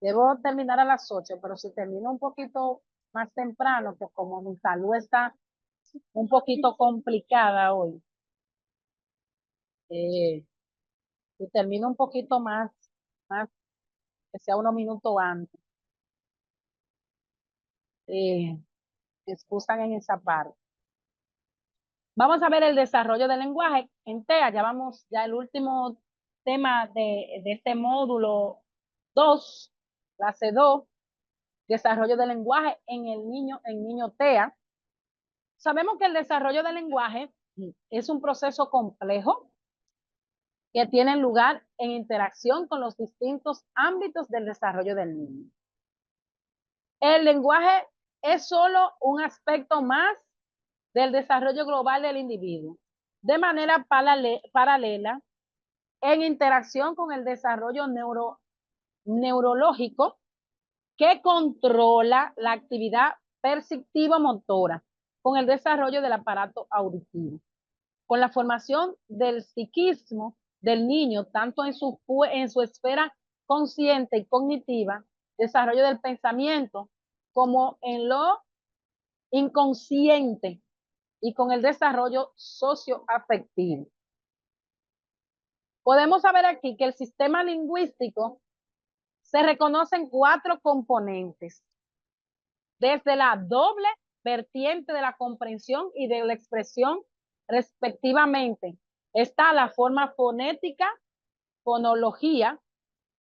Debo terminar a las 8, pero si termino un poquito más temprano, pues como mi salud está un poquito complicada hoy, si termino un poquito más que sea unos minutos antes, me excusan en esa parte. Vamos a ver el desarrollo del lenguaje en TEA. Ya el último tema de este módulo 2, clase 2, desarrollo del lenguaje en niño TEA. Sabemos que el desarrollo del lenguaje es un proceso complejo que tiene lugar en interacción con los distintos ámbitos del desarrollo del niño. El lenguaje es solo un aspecto más del desarrollo global del individuo. De manera paralela, en interacción con el desarrollo neurológico que controla la actividad perceptivo-motora con el desarrollo del aparato auditivo, con la formación del psiquismo del niño, tanto en su esfera consciente y cognitiva, desarrollo del pensamiento, como en lo inconsciente y con el desarrollo socioafectivo. Podemos saber aquí que el sistema lingüístico se reconocen 4 componentes, desde la doble vertiente de la comprensión y de la expresión respectivamente. Está la forma fonética, fonología,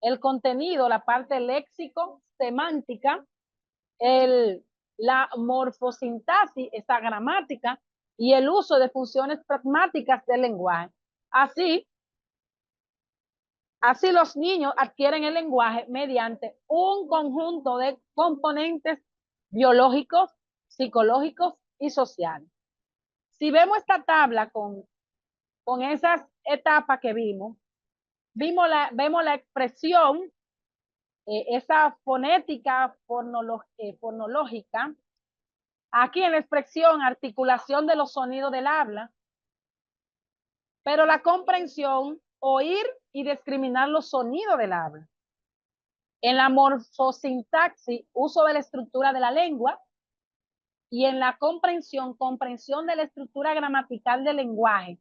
el contenido, la parte léxico, semántica, la morfosintaxis, esta gramática, y el uso de funciones pragmáticas del lenguaje. Así los niños adquieren el lenguaje mediante un conjunto de componentes biológicos, psicológicos y sociales. Si vemos esta tabla con esas etapas que vemos la expresión, esa fonética fonológica, aquí en la expresión, articulación de los sonidos del habla, pero la comprensión, oír y discriminar los sonidos del habla. En la morfosintaxis, uso de la estructura de la lengua, y en la comprensión de la estructura gramatical del lenguaje.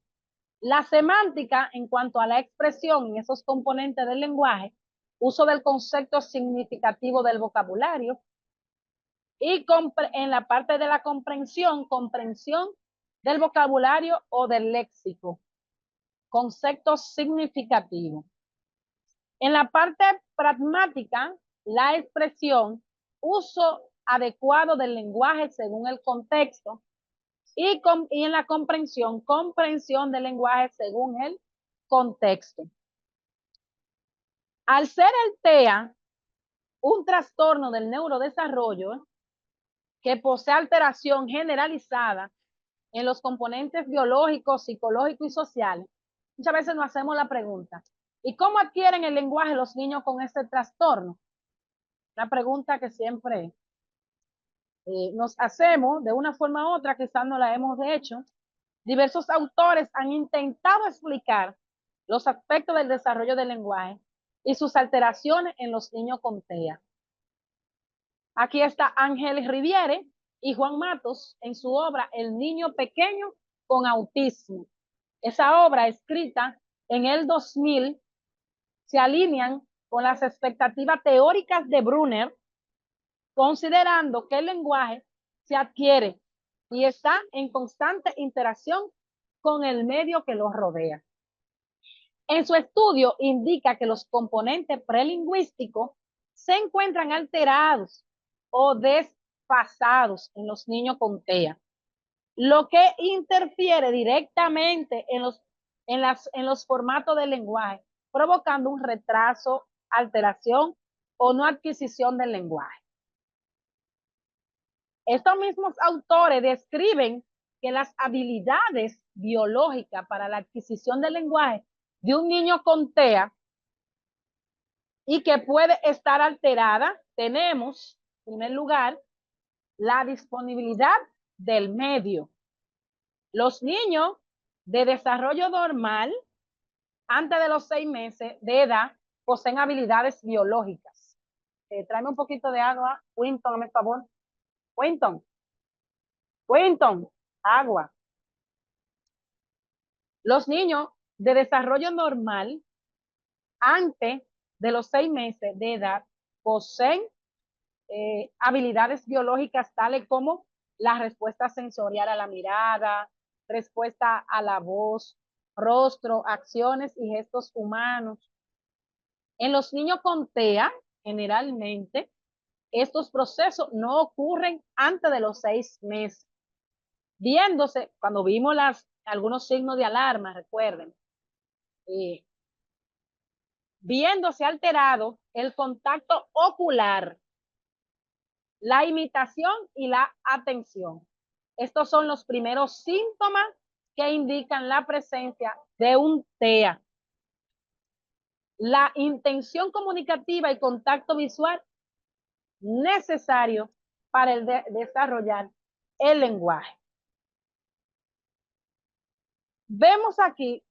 La semántica, en cuanto a la expresión en esos componentes del lenguaje, uso del concepto significativo del vocabulario, y en la parte de la comprensión del vocabulario o del léxico, concepto significativo. En la parte pragmática, la expresión, uso adecuado del lenguaje según el contexto, y en la comprensión del lenguaje según el contexto. Al ser el TEA un trastorno del neurodesarrollo que posee alteración generalizada en los componentes biológicos, psicológicos y sociales, muchas veces nos hacemos la pregunta, ¿y cómo adquieren el lenguaje los niños con este trastorno? Una pregunta que siempre nos hacemos de una forma u otra, quizás no la hemos hecho. Diversos autores han intentado explicar los aspectos del desarrollo del lenguaje y sus alteraciones en los niños con TEA. Aquí está Ángel Riviere y Juan Matos en su obra El niño pequeño con autismo. Esa obra, escrita en el 2000, se alinean con las expectativas teóricas de Brunner, considerando que el lenguaje se adquiere y está en constante interacción con el medio que los rodea. En su estudio indica que los componentes prelingüísticos se encuentran alterados o desfasados en los niños con TEA, lo que interfiere directamente en los formatos del lenguaje, provocando un retraso, alteración o no adquisición del lenguaje. Estos mismos autores describen que las habilidades biológicas para la adquisición del lenguaje de un niño con TEA y que puede estar alterada, tenemos, en primer lugar, la disponibilidad del medio. Los niños de desarrollo normal, antes de los 6 meses de edad, poseen habilidades biológicas. Tráeme un poquito de agua, Winton, hazme favor. Winton, agua. Los niños de desarrollo normal, antes de los 6 meses de edad, poseen habilidades biológicas tales como la respuesta sensorial a la mirada, respuesta a la voz, rostro, acciones y gestos humanos. En los niños con TEA, generalmente, estos procesos no ocurren antes de los 6 meses. Viéndose, cuando vimos algunos signos de alarma, recuerden, viéndose alterado el contacto ocular, la imitación y la atención. Estos son los primeros síntomas que indican la presencia de un TEA. la intención comunicativa y contacto visual necesario para desarrollar el lenguaje. Vemos aquí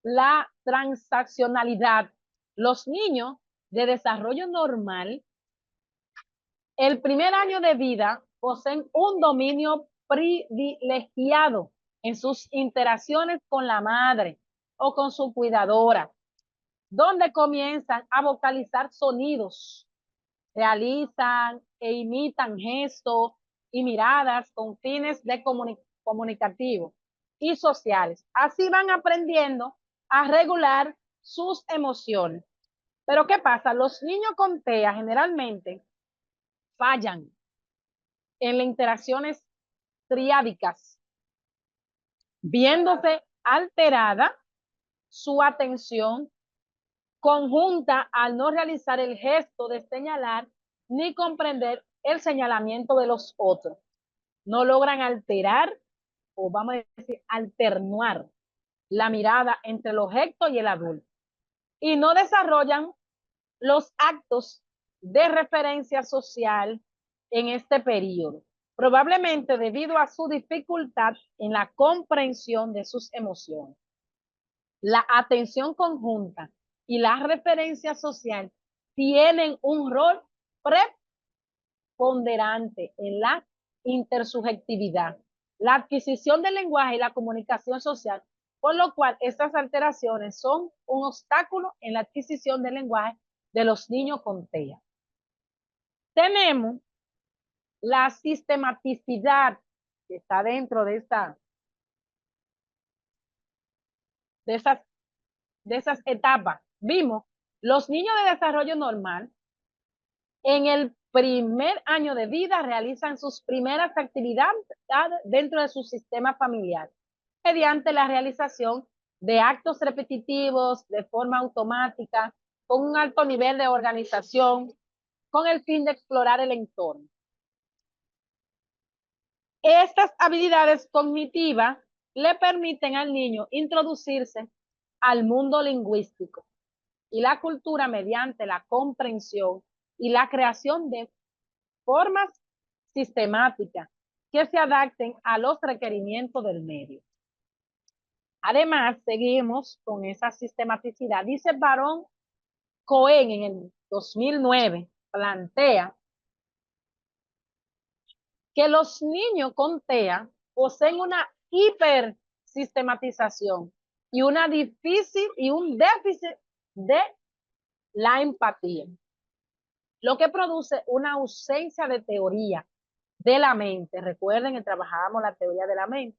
la transaccionalidad. Los niños de desarrollo normal, el primer año de vida, poseen un dominio privilegiado en sus interacciones con la madre o con su cuidadora, donde comienzan a vocalizar sonidos, realizan e imitan gestos y miradas con fines de comunicativos y sociales. Así van aprendiendo a regular sus emociones. Pero ¿qué pasa? Los niños con TEA generalmente fallan en las interacciones triádicas, viéndose alterada su atención conjunta al no realizar el gesto de señalar ni comprender el señalamiento de los otros. No logran alterar o vamos a decir alternar la mirada entre el objeto y el adulto y no desarrollan los actos de referencia social en este periodo, probablemente debido a su dificultad en la comprensión de sus emociones. La atención conjunta y la referencia social tienen un rol preponderante en la intersubjetividad, la adquisición del lenguaje y la comunicación social, por lo cual estas alteraciones son un obstáculo en la adquisición del lenguaje de los niños con TEA. Tenemos la sistematicidad que está dentro de esas etapas. Vimos los niños de desarrollo normal en el primer año de vida realizan sus primeras actividades dentro de su sistema familiar mediante la realización de actos repetitivos de forma automática con un alto nivel de organización con el fin de explorar el entorno. Estas habilidades cognitivas le permiten al niño introducirse al mundo lingüístico y la cultura mediante la comprensión y la creación de formas sistemáticas que se adapten a los requerimientos del medio. Además, seguimos con esa sistematicidad. Dice Barón Cohen en el 2009, plantea que los niños con TEA poseen una hipersistematización y un déficit de la empatía, lo que produce una ausencia de teoría de la mente. Recuerden que trabajábamos la teoría de la mente,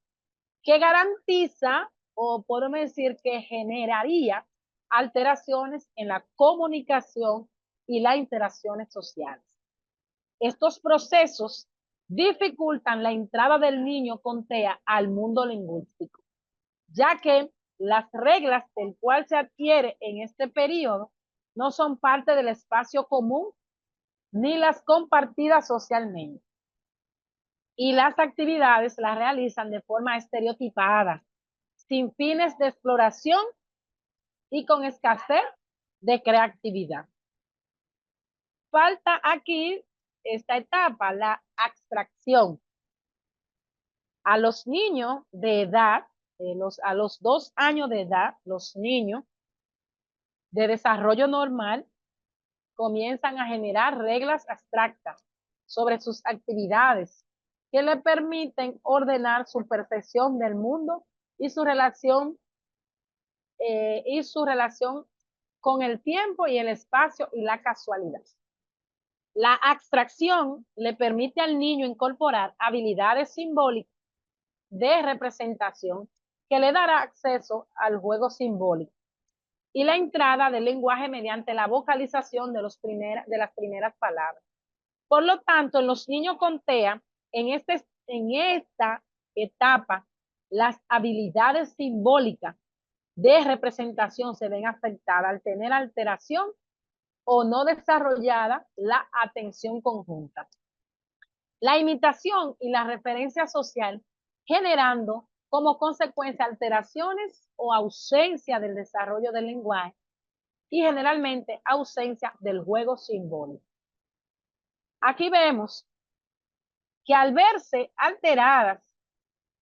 que garantiza o podemos decir que generaría alteraciones en la comunicación y las interacciones sociales. Estos procesos dificultan la entrada del niño con TEA al mundo lingüístico, ya que las reglas del cual se adquiere en este periodo no son parte del espacio común ni las compartidas socialmente. Y las actividades las realizan de forma estereotipada, sin fines de exploración y con escasez de creatividad. Falta aquí esta etapa, la abstracción. A los niños de edad, a los 2 años de edad, los niños de desarrollo normal comienzan a generar reglas abstractas sobre sus actividades que le permiten ordenar su percepción del mundo y su relación con el tiempo y el espacio y la casualidad. La abstracción le permite al niño incorporar habilidades simbólicas de representación que le dará acceso al juego simbólico y la entrada del lenguaje mediante la vocalización de las primeras palabras. Por lo tanto, en los niños con TEA, en esta etapa, las habilidades simbólicas de representación se ven afectadas al tener alteración o no desarrollada la atención conjunta. La imitación y la referencia social generando como consecuencia alteraciones o ausencia del desarrollo del lenguaje y generalmente ausencia del juego simbólico. Aquí vemos que al verse alteradas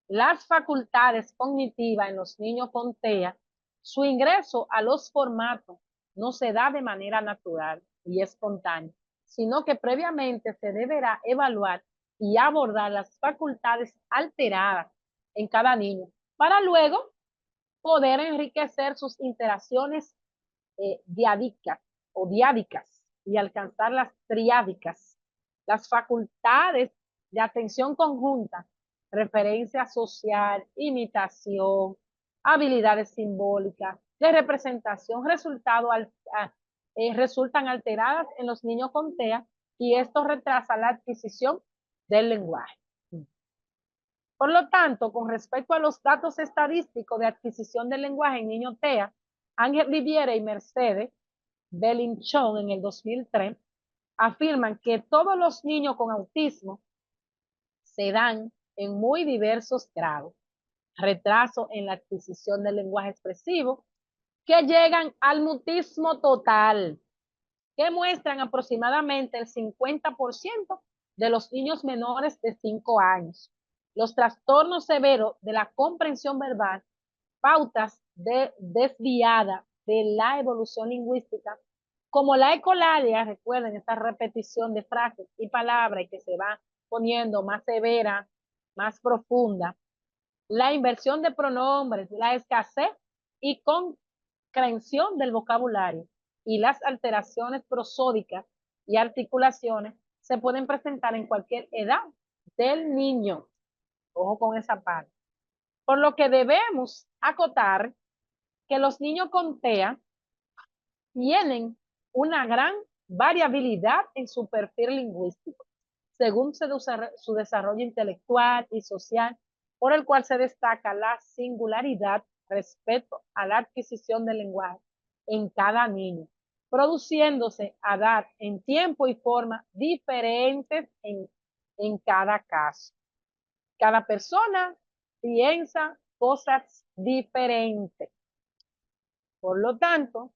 las facultades cognitivas en los niños con TEA, su ingreso a los formatos no se da de manera natural y espontánea, sino que previamente se deberá evaluar y abordar las facultades alteradas en cada niño para luego poder enriquecer sus interacciones diádicas y alcanzar las triádicas, las facultades de atención conjunta, referencia social, imitación, habilidades simbólicas, de representación, resultan alteradas en los niños con TEA y esto retrasa la adquisición del lenguaje. Por lo tanto, con respecto a los datos estadísticos de adquisición del lenguaje en niños TEA, Ángel Riviera y Mercedes Belinchón en el 2003 afirman que todos los niños con autismo se dan en muy diversos grados. Retraso en la adquisición del lenguaje expresivo, que llegan al mutismo total, que muestran aproximadamente el 50% de los niños menores de 5 años. Los trastornos severos de la comprensión verbal, pautas desviadas de la evolución lingüística, como la ecolalia, recuerden esta repetición de frases y palabras que se va poniendo más severa, más profunda, la inversión de pronombres, la escasez y concreción del vocabulario y las alteraciones prosódicas y articulaciones se pueden presentar en cualquier edad del niño. Ojo con esa parte. Por lo que debemos acotar que los niños con TEA tienen una gran variabilidad en su perfil lingüístico, según su desarrollo intelectual y social, por el cual se destaca la singularidad respecto a la adquisición del lenguaje en cada niño, produciéndose a edad en tiempo y forma diferentes en cada caso. Cada persona piensa cosas diferentes. Por lo tanto,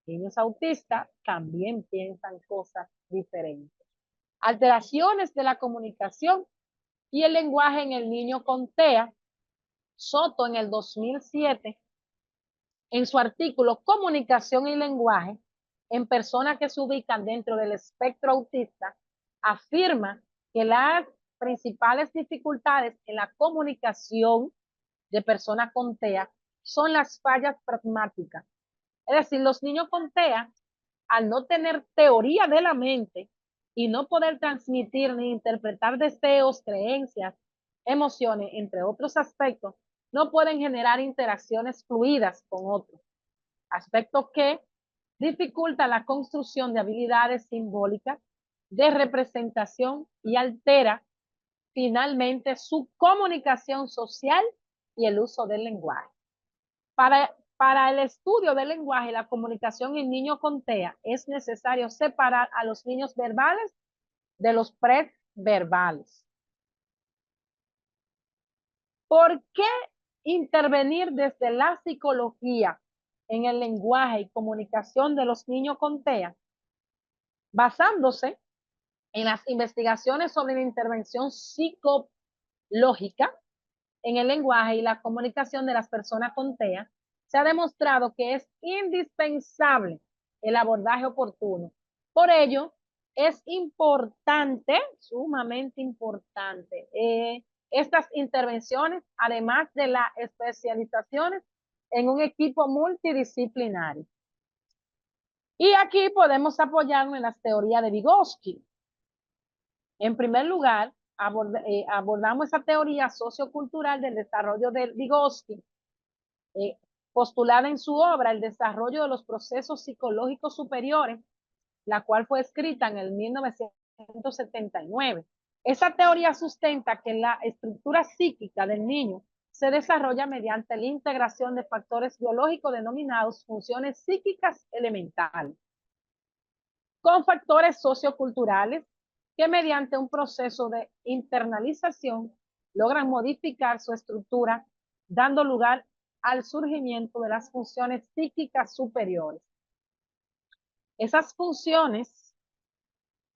niños autistas también piensan cosas diferentes. Alteraciones de la comunicación y el lenguaje en el niño con TEA. Soto en el 2007, en su artículo Comunicación y lenguaje en personas que se ubican dentro del espectro autista, afirma que las principales dificultades en la comunicación de personas con TEA son las fallas pragmáticas. Es decir, los niños con TEA, al no tener teoría de la mente y no poder transmitir ni interpretar deseos, creencias, emociones, entre otros aspectos, no pueden generar interacciones fluidas con otros. Aspecto que dificulta la construcción de habilidades simbólicas de representación y altera finalmente su comunicación social y el uso del lenguaje. Para el estudio del lenguaje y la comunicación en niños con TEA es necesario separar a los niños verbales de los preverbales. ¿Por qué intervenir desde la psicología en el lenguaje y comunicación de los niños con TEA? Basándose en las investigaciones sobre la intervención psicológica en el lenguaje y la comunicación de las personas con TEA, se ha demostrado que es indispensable el abordaje oportuno. Por ello, es importante, sumamente importante, estas intervenciones, además de las especializaciones en un equipo multidisciplinario. Y aquí podemos apoyarnos en las teorías de Vygotsky. En primer lugar, abordamos esa teoría sociocultural del desarrollo de Vygotsky, postulada en su obra El desarrollo de los procesos psicológicos superiores, la cual fue escrita en el 1979. Esa teoría sustenta que la estructura psíquica del niño se desarrolla mediante la integración de factores biológicos denominados funciones psíquicas elementales, con factores socioculturales que mediante un proceso de internalización logran modificar su estructura dando lugar al surgimiento de las funciones psíquicas superiores. Esas funciones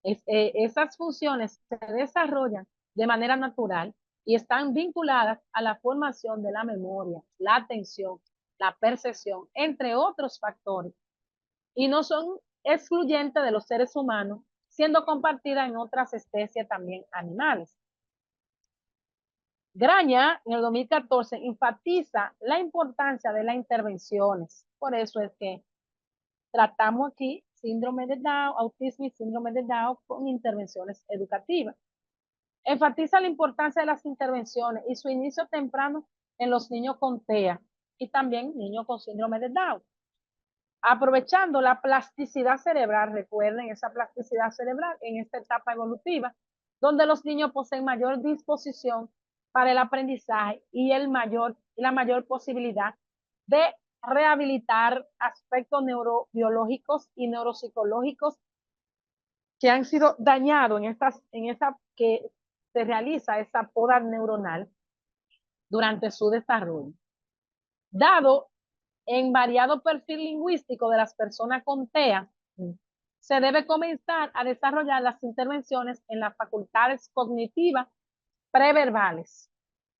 se desarrollan de manera natural y están vinculadas a la formación de la memoria, la atención, la percepción, entre otros factores, y no son excluyentes de los seres humanos, siendo compartidas en otras especies también animales. Graña, en el 2014, enfatiza la importancia de las intervenciones. Por eso es que tratamos aquí síndrome de Down, autismo y síndrome de Down con intervenciones educativas. Enfatiza la importancia de las intervenciones y su inicio temprano en los niños con TEA y también niños con síndrome de Down. Aprovechando la plasticidad cerebral, recuerden esa plasticidad cerebral en esta etapa evolutiva, donde los niños poseen mayor disposición para el aprendizaje y la mayor posibilidad de rehabilitar aspectos neurobiológicos y neuropsicológicos que han sido dañados en esa que se realiza esa poda neuronal durante su desarrollo. Dado en variado perfil lingüístico de las personas con TEA, se debe comenzar a desarrollar las intervenciones en las facultades cognitivas preverbales.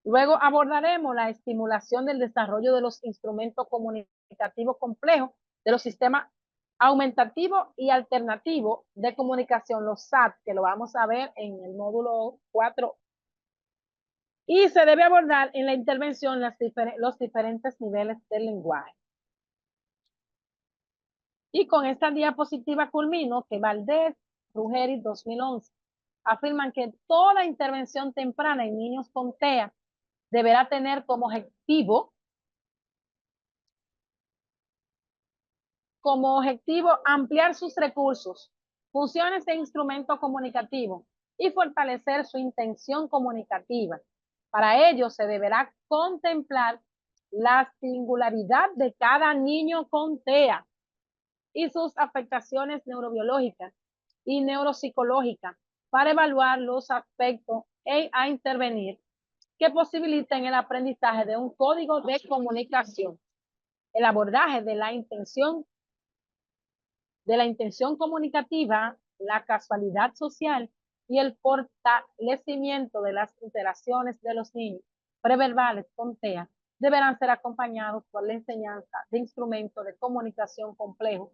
Luego abordaremos la estimulación del desarrollo de los instrumentos comunicativos complejos, de los sistemas aumentativo y alternativo de comunicación, los SAT, que lo vamos a ver en el módulo 4. Y se debe abordar en la intervención los diferentes niveles del lenguaje. Y con esta diapositiva culmino que Valdés, Ruggeri, 2011, afirman que toda intervención temprana en niños con TEA deberá tener como objetivo ampliar sus recursos, funciones e instrumentos comunicativos y fortalecer su intención comunicativa. Para ello se deberá contemplar la singularidad de cada niño con TEA y sus afectaciones neurobiológicas y neuropsicológicas para evaluar los aspectos a intervenir que posibiliten el aprendizaje de un código de comunicación, el abordaje de la intención comunicativa, la casualidad social y el fortalecimiento de las interacciones de los niños preverbales con TEA deberán ser acompañados por la enseñanza de instrumentos de comunicación complejos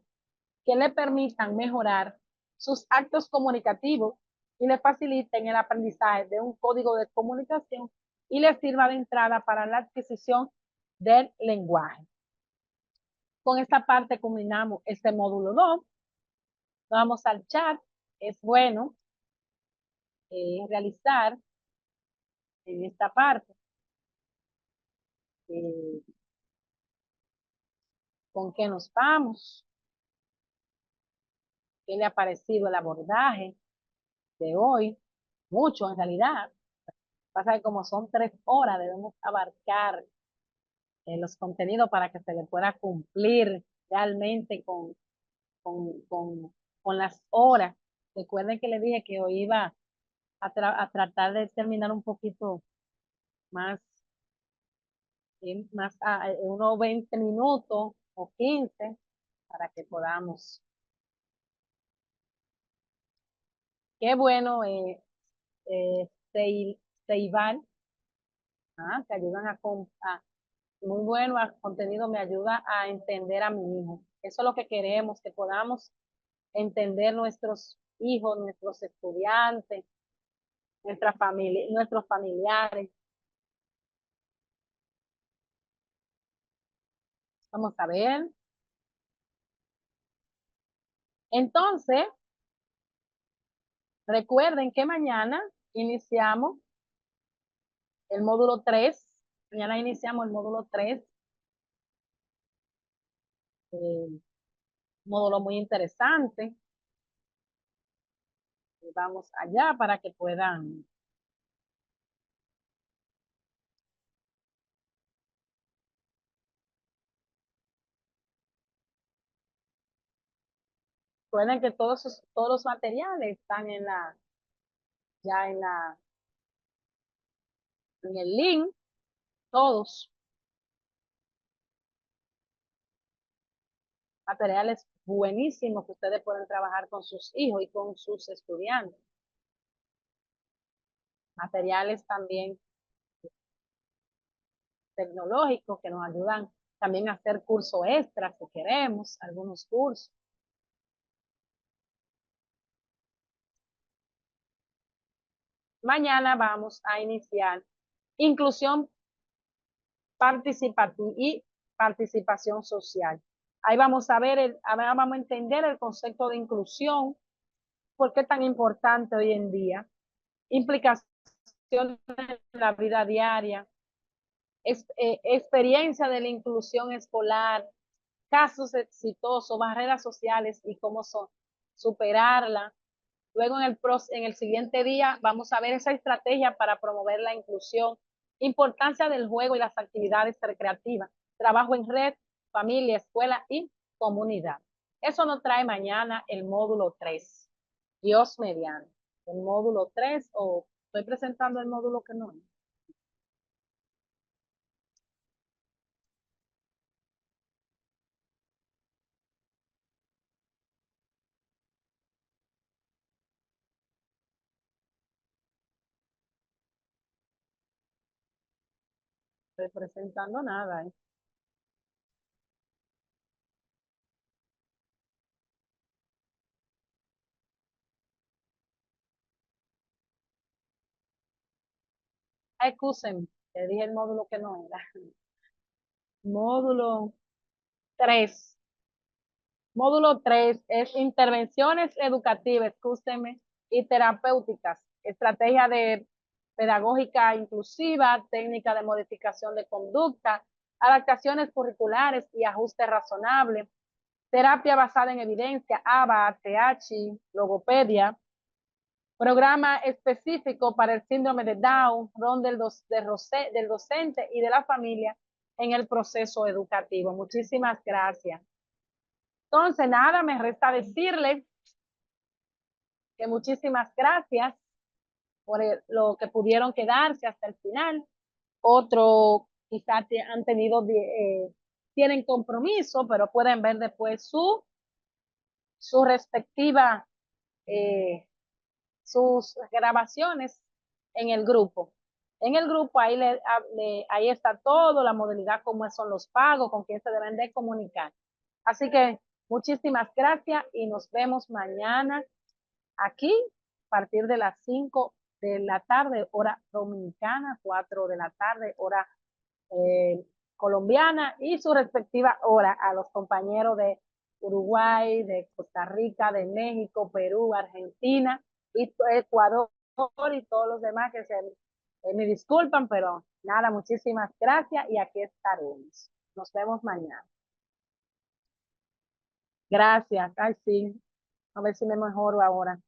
que le permitan mejorar sus actos comunicativos y le faciliten el aprendizaje de un código de comunicación y le sirva de entrada para la adquisición del lenguaje. Con esta parte culminamos este módulo 2. Vamos al chat. Es bueno realizar en esta parte con qué nos vamos, qué le ha parecido el abordaje de hoy. Mucho en realidad. Pasa que como son 3 horas, debemos abarcar los contenidos para que se le pueda cumplir realmente con las horas. Recuerden que le dije que hoy iba a tratar de terminar un poquito más, unos 20 minutos o 15 para que podamos. Qué bueno, Seiban, que ayudan muy bueno el contenido, me ayuda a entender a mi hijo. Eso es lo que queremos, que podamos entender nuestros hijos, nuestros estudiantes, nuestra familia, nuestros familiares. Vamos a ver. Entonces, recuerden que mañana iniciamos el módulo 3. Mañana iniciamos el módulo 3. Módulo muy interesante. Vamos allá para que puedan recuerden que todos los materiales están ya en el link, todos. materiales buenísimos que ustedes pueden trabajar con sus hijos y con sus estudiantes. Materiales también tecnológicos que nos ayudan también a hacer cursos extras si queremos, algunos cursos. Mañana vamos a iniciar inclusión participativa y participación social. Ahí vamos a ver, vamos a entender el concepto de inclusión, por qué es tan importante hoy en día, implicaciones en la vida diaria, experiencia de la inclusión escolar, casos exitosos, barreras sociales y cómo son, superarla. Luego en el siguiente día vamos a ver esa estrategia para promover la inclusión, importancia del juego y las actividades recreativas, trabajo en red, familia, escuela y comunidad. Eso nos trae mañana el módulo 3. Dios mediante. El módulo 3 o estoy presentando el módulo que no es. Estoy presentando nada. Excusen, te dije el módulo que no era. Módulo 3. Módulo 3 es intervenciones educativas, escúcheme, y terapéuticas, estrategia de pedagógica inclusiva, técnica de modificación de conducta, adaptaciones curriculares y ajuste razonable, terapia basada en evidencia, ABA, TH, logopedia, programa específico para el síndrome de Down, rol del docente y de la familia en el proceso educativo. Muchísimas gracias. Entonces, nada, me resta decirle que muchísimas gracias por lo que pudieron quedarse hasta el final. Otro quizás han tenido, tienen compromiso, pero pueden ver después su respectiva, eh, sus grabaciones en el grupo. En el grupo ahí está todo, la modalidad, cómo son los pagos, con quién se deben de comunicar. Así que muchísimas gracias y nos vemos mañana aquí a partir de las 5 de la tarde, hora dominicana, 4 de la tarde, hora colombiana y su respectiva hora a los compañeros de Uruguay, de Costa Rica, de México, Perú, Argentina y Ecuador y todos los demás que me disculpan, pero nada, muchísimas gracias y aquí estaremos. Nos vemos mañana. Gracias. Ay, sí. A ver si me mejoro ahora.